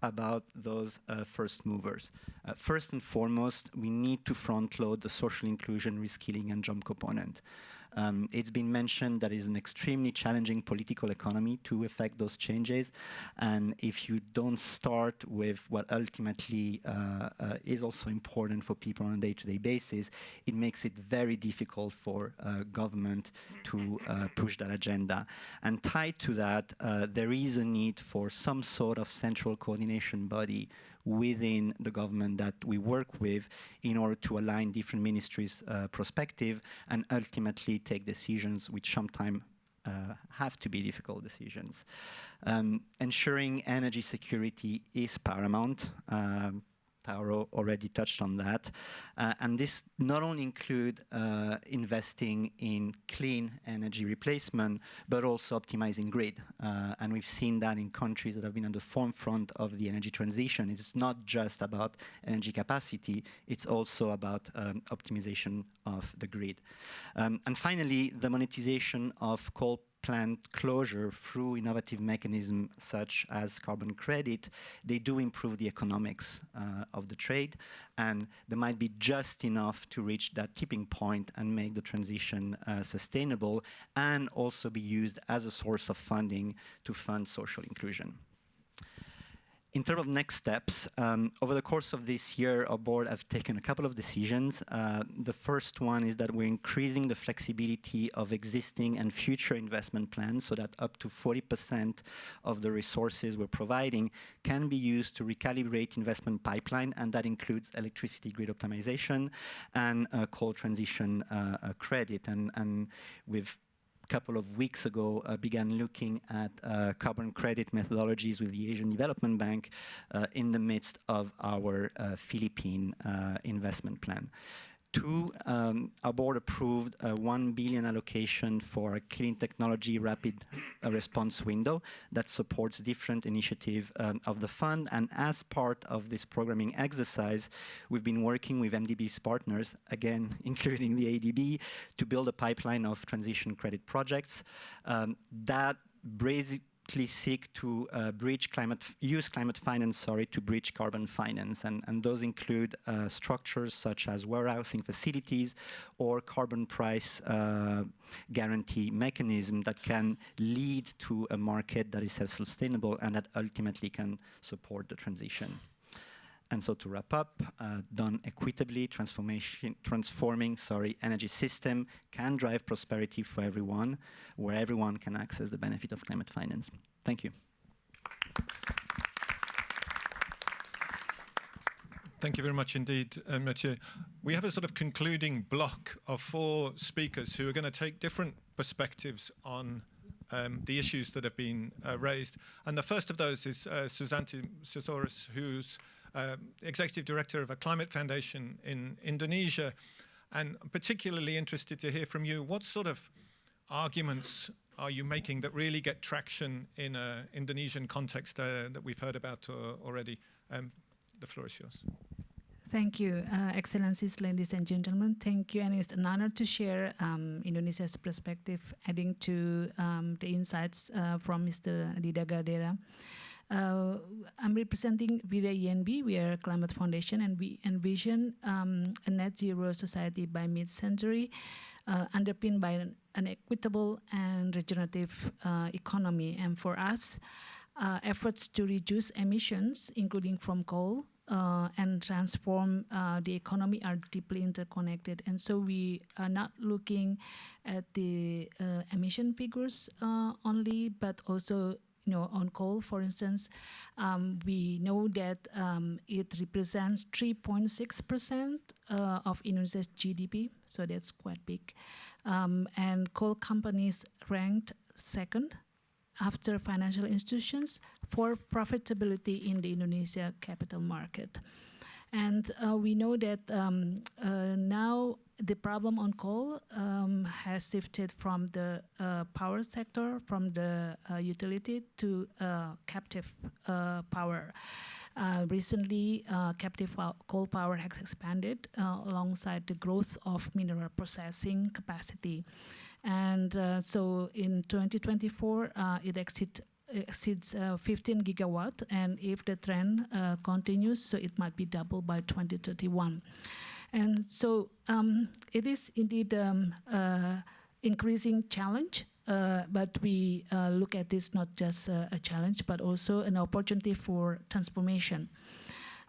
about those first movers. First and foremost, we need to front load the social inclusion, reskilling, and job component. It's been mentioned that it's an extremely challenging political economy to effect those changes. And if you don't start with what ultimately is also important for people on a day-to-day basis, it makes it very difficult for government to push that agenda. And tied to that, there is a need for some sort of central coordination body within the government that we work with in order to align different ministries' perspective and ultimately take decisions which sometimes have to be difficult decisions. Ensuring energy security is paramount. Paolo already touched on that. And this not only include investing in clean energy replacement, but also optimizing grid. And we've seen that in countries that have been on the forefront of the energy transition. It's not just about energy capacity, it's also about optimization of the grid. And finally, the monetization of coal plant closure through innovative mechanisms such as carbon credit, they do improve the economics of the trade, and they might be just enough to reach that tipping point and make the transition sustainable, and also be used as a source of funding to fund social inclusion. In terms of next steps, over the course of this year, our board have taken a couple of decisions. The first one is that we're increasing the flexibility of existing and future investment plans so that up to 40% of the resources we're providing can be used to recalibrate investment pipeline, and that includes electricity grid optimization and coal transition credit. And we've couple of weeks ago began looking at carbon credit methodologies with the Asian Development Bank in the midst of our Philippine investment plan. Two, our board approved a 1 billion allocation for a clean technology rapid response window that supports different initiatives of the fund. And as part of this programming exercise, we've been working with MDB's partners, again, including the ADB, to build a pipeline of transition credit projects that basically seek to use climate finance, to bridge carbon finance. And those include structures such as warehousing facilities or carbon price guarantee mechanism that can lead to a market that is self-sustainable and that ultimately can support the transition. And so to wrap up, done equitably, transforming energy system can drive prosperity for everyone, where everyone can access the benefit of climate finance. Thank you. Thank you very much indeed, Mathieu. We have a sort of concluding block of 4 speakers who are going to take different perspectives on the issues that have been raised. And the first of those is Susanti Sosaurus, who's Executive Director of a climate foundation in Indonesia. And I'm particularly interested to hear from you, what sort of arguments are you making that really get traction in an Indonesian context that we've heard about already? The floor is yours. Thank you, Excellencies, ladies and gentlemen. Thank you, and it's an honor to share Indonesia's perspective, adding to the insights from Mr. Dida Gardera. I'm representing Vira INB. We are a climate foundation, and we envision a net zero society by mid-century, underpinned by an equitable and regenerative economy. And for us, efforts to reduce emissions, including from coal, and transform the economy are deeply interconnected. And so we are not looking at the emission figures only, but also on coal, for instance, we know that it represents 3.6% of Indonesia's GDP, so that's quite big. And coal companies ranked second after financial institutions for profitability in the Indonesia capital market. And we know that now the problem on coal has shifted from the power sector, from the utility to captive power. Recently, captive coal power has expanded alongside the growth of mineral processing capacity. And so in 2024, it exceeds 15 gigawatt, and if the trend continues, so it might be double by 2031. And so it is indeed increasing challenge, but we look at this not just a challenge, but also an opportunity for transformation.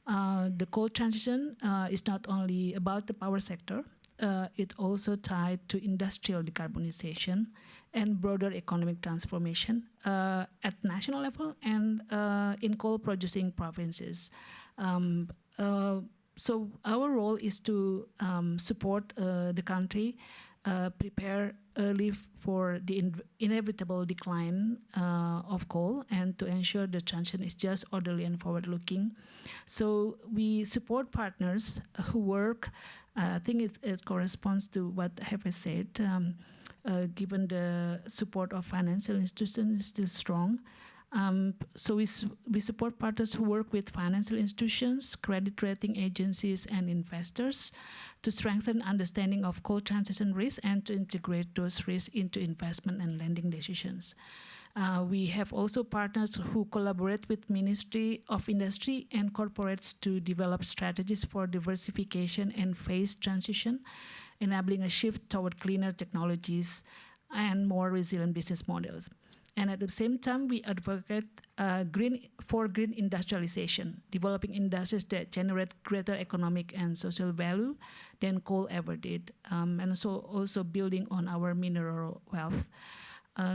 The coal transition is not only about the power sector, it also tied to industrial decarbonization and broader economic transformation at national level and in coal-producing provinces. So our role is to support the country, prepare early for the inevitable decline of coal, and to ensure the transition is just, orderly, and forward-looking. So we support partners who work. I think it corresponds to what Hefe said. Given the support of financial institutions is still strong. So we support partners who work with financial institutions, credit rating agencies, and investors to strengthen understanding of coal transition risks and to integrate those risks into investment and lending decisions. We have also partners who collaborate with Ministry of Industry and corporates to develop strategies for diversification and phased transition, enabling a shift toward cleaner technologies and more resilient business models. And at the same time, we advocate for green industrialization, developing industries that generate greater economic and social value than coal ever did, and so also building on our mineral wealth.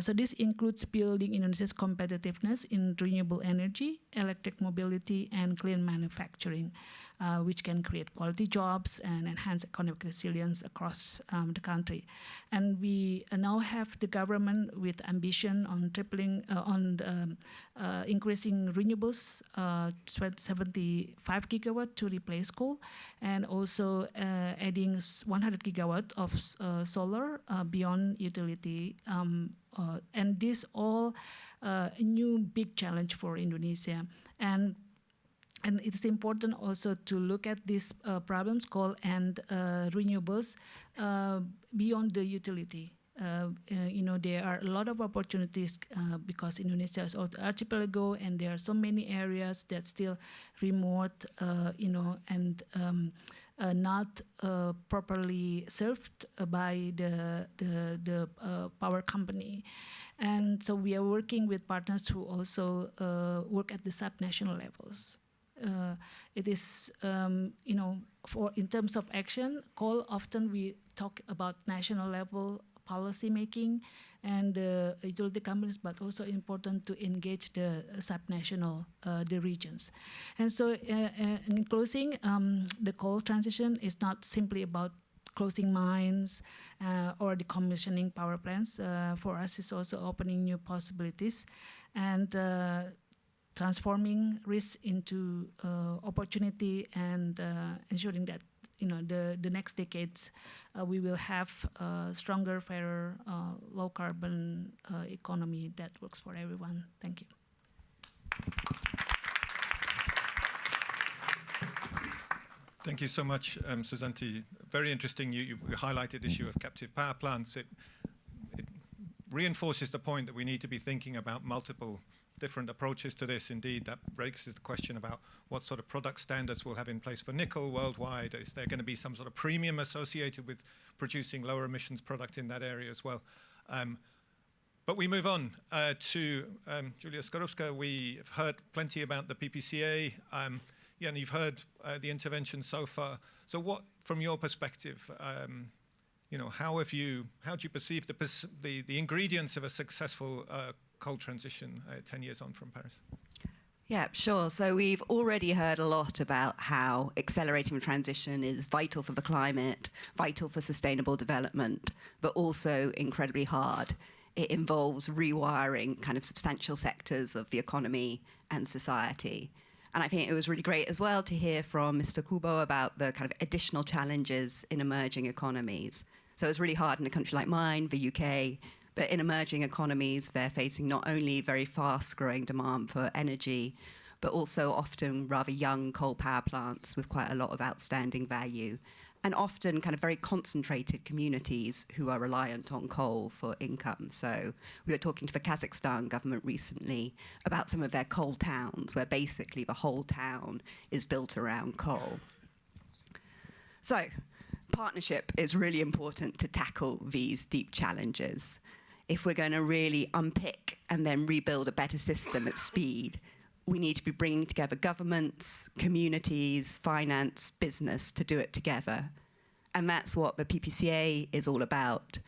So this includes building Indonesia's competitiveness in renewable energy, electric mobility, and clean manufacturing. which can create quality jobs and enhance economic resilience across the country. And we now have the government with ambition on increasing renewables, 75 gigawatt to replace coal, and also adding 100 gigawatt of solar beyond utility. And this all a new big challenge for Indonesia. And it's important also to look at these problems, coal and renewables, beyond the utility. There are a lot of opportunities because Indonesia is also archipelago, and there are so many areas that still remote, and not properly served by the power company. And so we are working with partners who also work at the subnational levels. It is, in terms of action, coal, often we talk about national level policy making and utility companies, but also important to engage the subnational, the regions. And so in closing, the coal transition is not simply about closing mines or decommissioning power plants. For us, it's also opening new possibilities and transforming risk into opportunity and ensuring that the next decades we will have a stronger, fairer, low carbon economy that works for everyone. Thank you. Thank you so much, Susanti. Very interesting. You highlighted the issue of captive power plants. It reinforces the point that we need to be thinking about multiple different approaches to this. Indeed, that raises the question about what sort of product standards we'll have in place for nickel worldwide. Is there going to be some sort of premium associated with producing lower emissions product in that area as well? But we move on to Julia Skorupska. We've heard plenty about the PPCA. And you've heard the intervention so far. So what, from your perspective, how do you perceive the ingredients of a successful coal transition 10 years on from Paris? Yeah, sure. So we've already heard a lot about how accelerating the transition is vital for the climate, vital for sustainable development, but also incredibly hard. It involves rewiring kind of substantial sectors of the economy and society. And I think it was really great as well to hear from Mr. Kubo about the kind of additional challenges in emerging economies. So it's really hard in a country like mine, the UK, but in emerging economies, they're facing not only very fast-growing demand for energy, but also often rather young coal power plants with quite a lot of outstanding value, and often kind of very concentrated communities who are reliant on coal for income. So we were talking to the Kazakhstan government recently about some of their coal towns, where basically the whole town is built around coal. So partnership is really important to tackle these deep challenges. If we're going to really unpick and then rebuild a better system at speed, we need to be bringing together governments, communities, finance, business to do it together. And that's what the PPCA is all about.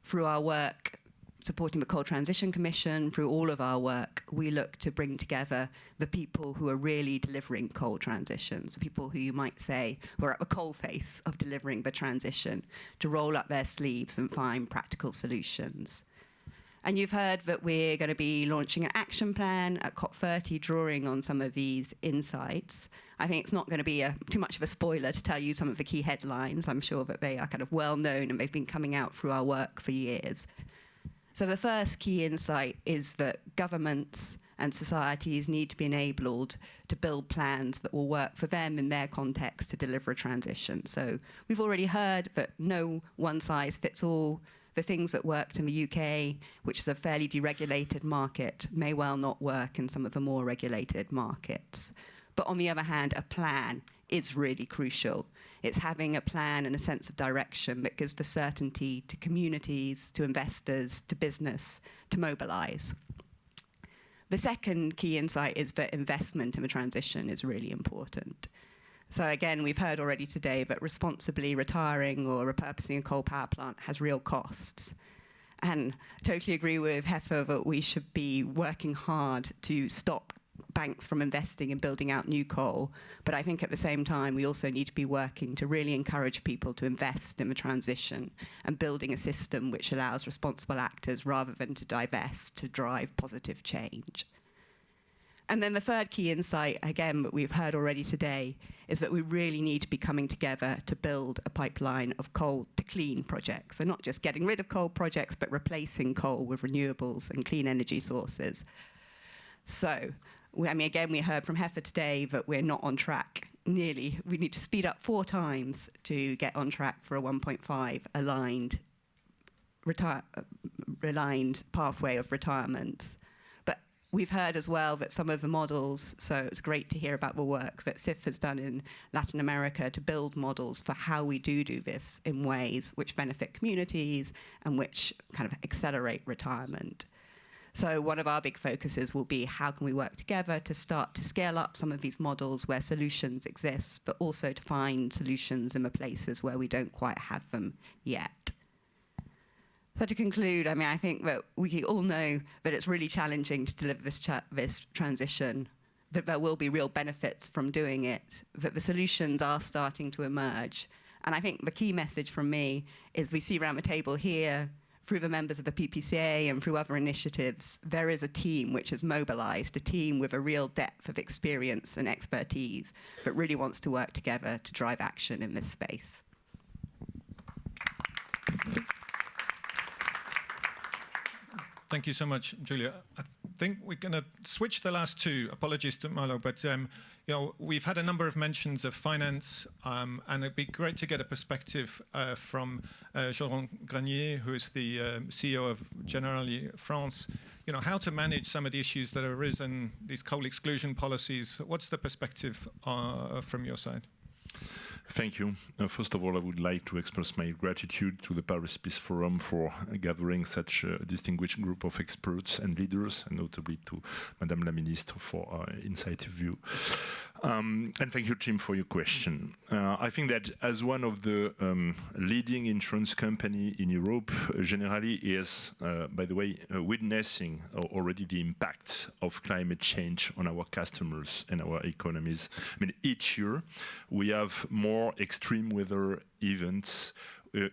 Through our work supporting the Coal Transition Commission, through all of our work, we look to bring together the people who are really delivering coal transitions, the people who you might say were at the coalface of delivering the transition, to roll up their sleeves and find practical solutions. And you've heard that we're going to be launching an action plan at COP30, drawing on some of these insights. I think it's not going to be too much of a spoiler to tell you some of the key headlines. I'm sure that they are kind of well known and they've been coming out through our work for years. So the first key insight is that governments and societies need to be enabled to build plans that will work for them in their context to deliver a transition. So we've already heard that no one size fits all. The things that worked in the UK, which is a fairly deregulated market, may well not work in some of the more regulated markets. But on the other hand, a plan is really crucial. It's having a plan and a sense of direction that gives the certainty to communities, to investors, to business, to mobilize. The second key insight is that investment in the transition is really important. So again, we've heard already today that responsibly retiring or repurposing a coal power plant has real costs. And totally agree with Heffer that we should be working hard to stop banks from investing in building out new coal. But I think at the same time, we also need to be working to really encourage people to invest in the transition and building a system which allows responsible actors, rather than to divest, to drive positive change. And then the third key insight, again, that we've heard already today, is that we really need to be coming together to build a pipeline of coal to clean projects. So not just getting rid of coal projects, but replacing coal with renewables and clean energy sources. So, again, we heard from Heifer today that we're not on track. We need to speed up 4 times to get on track for a 1.5 aligned pathway of retirements. We've heard as well that some of the models, so it's great to hear about the work that CIF has done in Latin America to build models for how we do this in ways which benefit communities and which kind of accelerate retirement. So one of our big focuses will be how can we work together to start to scale up some of these models where solutions exist, but also to find solutions in the places where we don't quite have them yet. So to conclude, I think that we all know that it's really challenging to deliver this transition, that there will be real benefits from doing it, that the solutions are starting to emerge. And I think the key message from me is we see around the table here, through the members of the PPCA and through other initiatives, there is a team which is mobilized, a team with a real depth of experience and expertise that really wants to work together to drive action in this space. Thank you so much, Julia. I think we're going to switch the last 2. Apologies to Marlo, but we've had a number of mentions of finance, and it'd be great to get a perspective from Jérôme Granier, who is the CEO of Generali France. How to manage some of the issues that have arisen, these coal exclusion policies. What's the perspective from your side? Thank you. First of all, I would like to express my gratitude to the Paris Peace Forum for gathering such a distinguished group of experts and leaders, and notably to Madame la Ministre for our insightful view. And thank you, Tim, for your question. I think that as one of the leading insurance company in Europe, Generali is, by the way, witnessing already the impacts of climate change on our customers and our economies. Each year we have more extreme weather events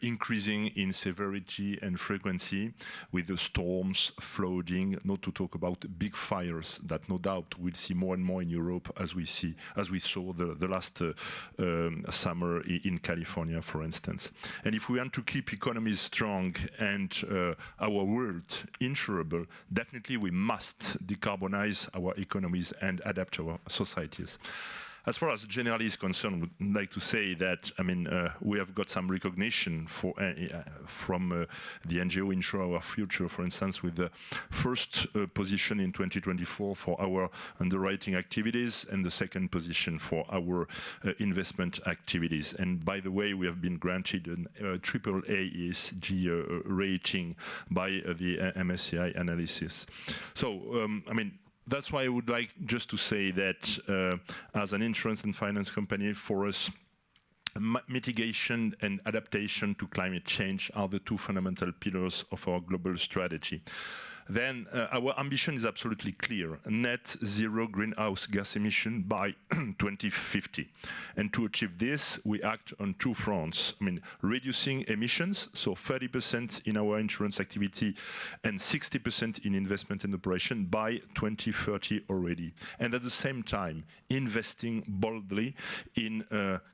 increasing in severity and frequency, with the storms, flooding, not to talk about big fires that no doubt we'll see more and more in Europe, as we saw the last summer in California, for instance. And if we want to keep economies strong and our world insurable, definitely we must decarbonize our economies and adapt our societies. As far as Generali is concerned, I would like to say that we have got some recognition from the NGO Insure Our Future, for instance, with the first position in 2024 for our underwriting activities and the second position for our investment activities. And by the way, we have been granted a AAA ESG rating by the MSCI analysis. So, that's why I would like just to say that as an insurance and finance company, for us, mitigation and adaptation to climate change are the 2 fundamental pillars of our global strategy. Then our ambition is absolutely clear: net zero greenhouse gas emission by 2050. And to achieve this, we act on 2 fronts. Reducing emissions, so 30% in our insurance activity and 60% in investment and operation by 2030 already. And at the same time, investing boldly in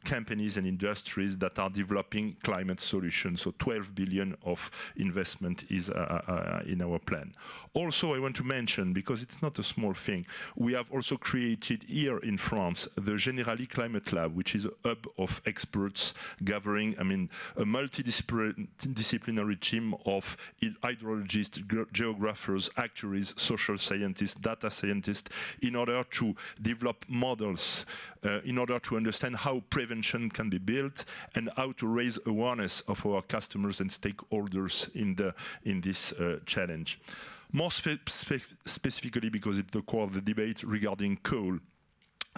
companies and industries that are developing climate solutions. So 12 billion of investment is in our plan. Also, I want to mention, because it's not a small thing, we have also created here in France the Generali Climate Lab, which is a hub of experts gathering, a multidisciplinary team of hydrologists, geographers, actuaries, social scientists, data scientists, in order to develop models, in order to understand how prevention can be built and how to raise awareness of our customers and stakeholders in this challenge. More specifically, because it's the core of the debate regarding coal,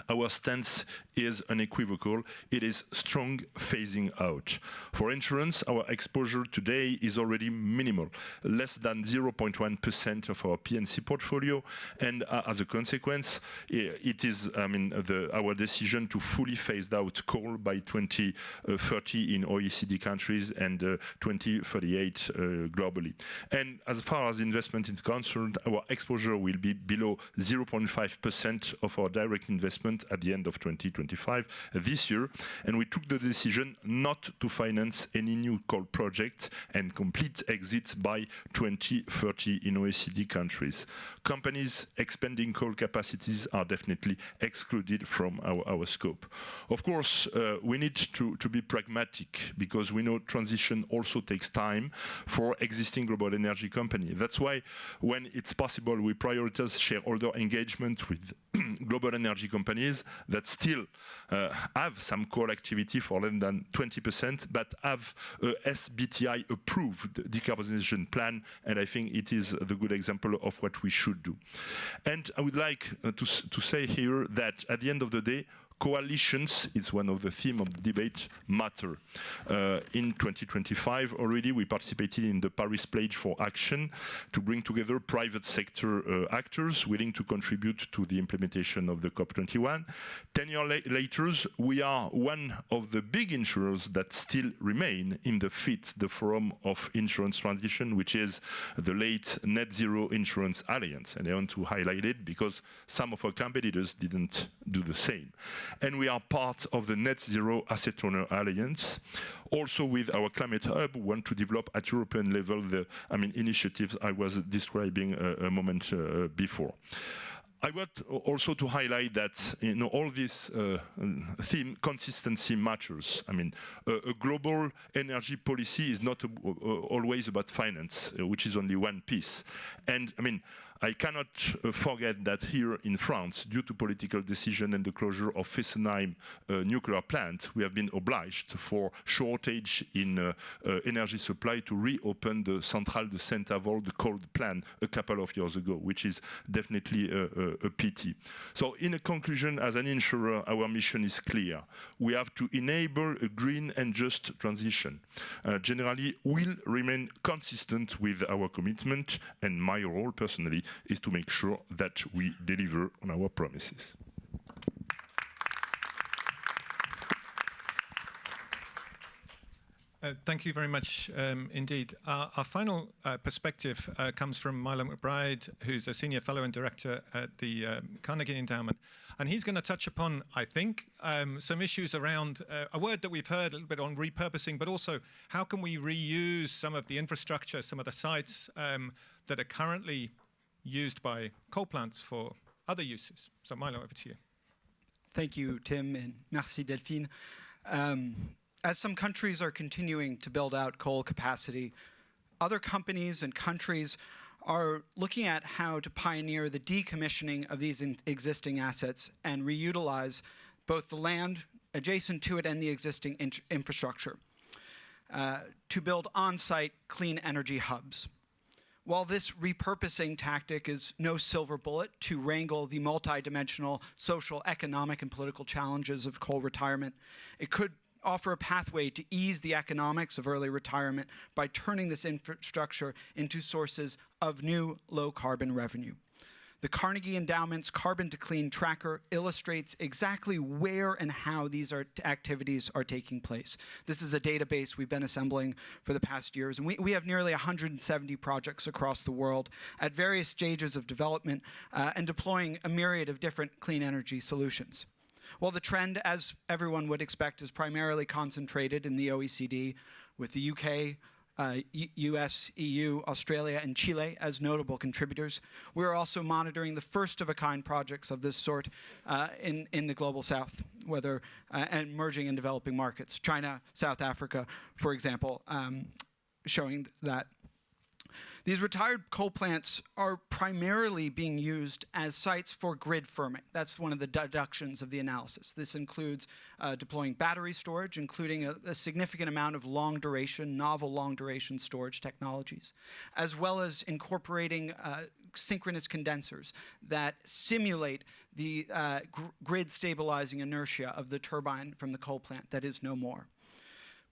our stance is unequivocal. It is strong phasing out. For insurance, our exposure today is already minimal, less than 0.1% of our P&C portfolio, and as a consequence, it is, our decision to fully phase out coal by 2030 in OECD countries and 2038 globally. And as far as investment is concerned, our exposure will be below 0.5% of our direct investment at the end of 2025 this year, and we took the decision not to finance any new coal projects and complete exits by 2030 in OECD countries. Companies expanding coal capacities are definitely excluded from our scope. Of course, we need to be pragmatic because we know transition also takes time for existing global energy companies. That's why when it's possible, we prioritize shareholder engagement with global energy companies that still have some coal activity for less than 20%, but have a SBTI approved decarbonization plan, and I think it is the good example of what we should do. And I would like to say here that at the end of the day, coalitions is one of the themes of the debate matter. In 2025 already we participated in the Paris Pledge for Action to bring together private sector actors willing to contribute to the implementation of the COP21. 10 years later, we are one of the big insurers that still remain in the FIT, the Forum of Insurance Transition, which is the late Net Zero Insurance Alliance. And I want to highlight it because some of our competitors didn't do the same. And we are part of the Net Zero Asset Owner Alliance. Also with our Climate Hub, we want to develop at European level the initiatives I was describing a moment before. I want also to highlight that all this theme, consistency matters. A global energy policy is not always about finance, which is only one piece. And I cannot forget that here in France, due to political decision and the closure of Fessenheim nuclear plant, we have been obliged for shortage in energy supply to reopen the Centrale de Saint-Avold, the coal plant, a couple of years ago, which is definitely a pity. So in a conclusion, as an insurer, our mission is clear. We have to enable a green and just transition. Generally, we'll remain consistent with our commitment, and my role personally is to make sure that we deliver on our promises. Thank you very much indeed. Our final perspective comes from Milo McBride, who's a senior fellow and director at the Carnegie Endowment. And he's going to touch upon, I think, some issues around a word that we've heard a little bit on repurposing, but also how can we reuse some of the infrastructure, some of the sites that are currently used by coal plants for other uses. So Milo, over to you. Thank you, Tim, and merci, Delphine. As some countries are continuing to build out coal capacity, other companies and countries are looking at how to pioneer the decommissioning of these existing assets and reutilize both the land adjacent to it and the existing infrastructure to build on-site clean energy hubs. While this repurposing tactic is no silver bullet to wrangle the multidimensional social, economic, and political challenges of coal retirement, it could offer a pathway to ease the economics of early retirement by turning this infrastructure into sources of new low-carbon revenue. The Carnegie Endowment's Carbon to Clean Tracker illustrates exactly where and how these activities are taking place. This is a database we've been assembling for the past years, and we have nearly 170 projects across the world at various stages of development and deploying a myriad of different clean energy solutions. While the trend, as everyone would expect, is primarily concentrated in the OECD, with the UK, US, EU, Australia, and Chile as notable contributors, we're also monitoring the first-of-a-kind projects of this sort in the global south, whether and emerging and developing markets. China, South Africa, for example, showing that these retired coal plants are primarily being used as sites for grid firming. That's one of the deductions of the analysis. This includes deploying battery storage, including a significant amount of long-duration, novel long-duration storage technologies, as well as incorporating synchronous condensers that simulate the grid stabilizing inertia of the turbine from the coal plant that is no more.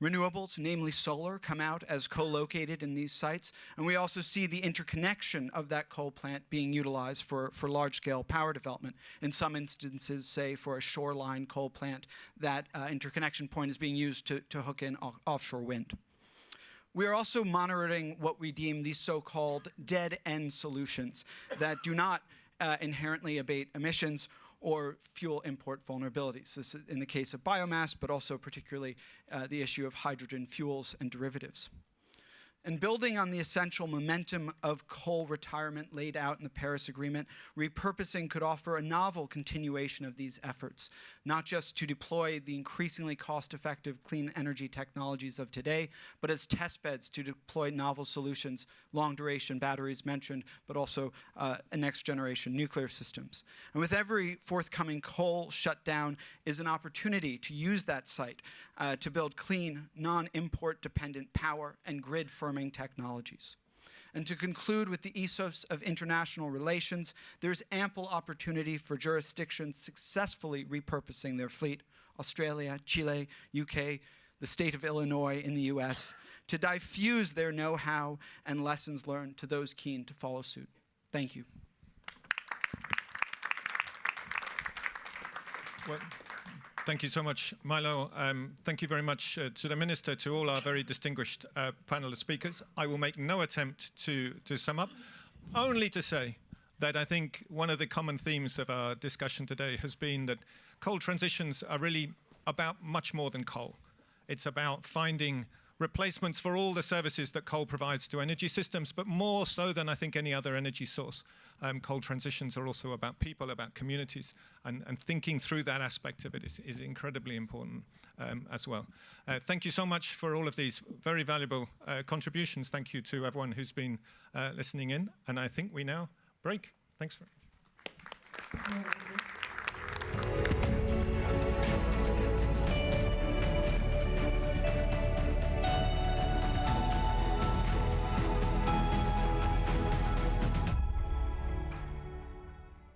Renewables, namely solar, come out as co-located in these sites, and we also see the interconnection of that coal plant being utilized for large-scale power development. In some instances, say for a shoreline coal plant, that interconnection point is being used to hook in offshore wind. We are also monitoring what we deem these so-called dead-end solutions that do not inherently abate emissions or fuel import vulnerabilities. This is in the case of biomass, but also particularly the issue of hydrogen fuels and derivatives. And building on the essential momentum of coal retirement laid out in the Paris Agreement, repurposing could offer a novel continuation of these efforts, not just to deploy the increasingly cost-effective clean energy technologies of today, but as testbeds to deploy novel solutions, long-duration batteries mentioned, but also next-generation nuclear systems. And with every forthcoming coal shutdown is an opportunity to use that site to build clean, non-import dependent power and grid firming technologies. And to conclude with the ethos of international relations, there's ample opportunity for jurisdictions successfully repurposing their fleet, Australia, Chile, UK, the state of Illinois in the US, to diffuse their know-how and lessons learned to those keen to follow suit. Thank you. Well, thank you so much, Milo. Thank you very much to the Minister, to all our very distinguished panel of speakers. I will make no attempt to sum up, only to say that I think one of the common themes of our discussion today has been that coal transitions are really about much more than coal. It's about finding replacements for all the services that coal provides to energy systems, but more so than I think any other energy source. Coal transitions are also about people, about communities, and thinking through that aspect of it is incredibly important as well. Thank you so much for all of these very valuable contributions. Thank you to everyone who's been listening in, and I think we now break. Thanks very much.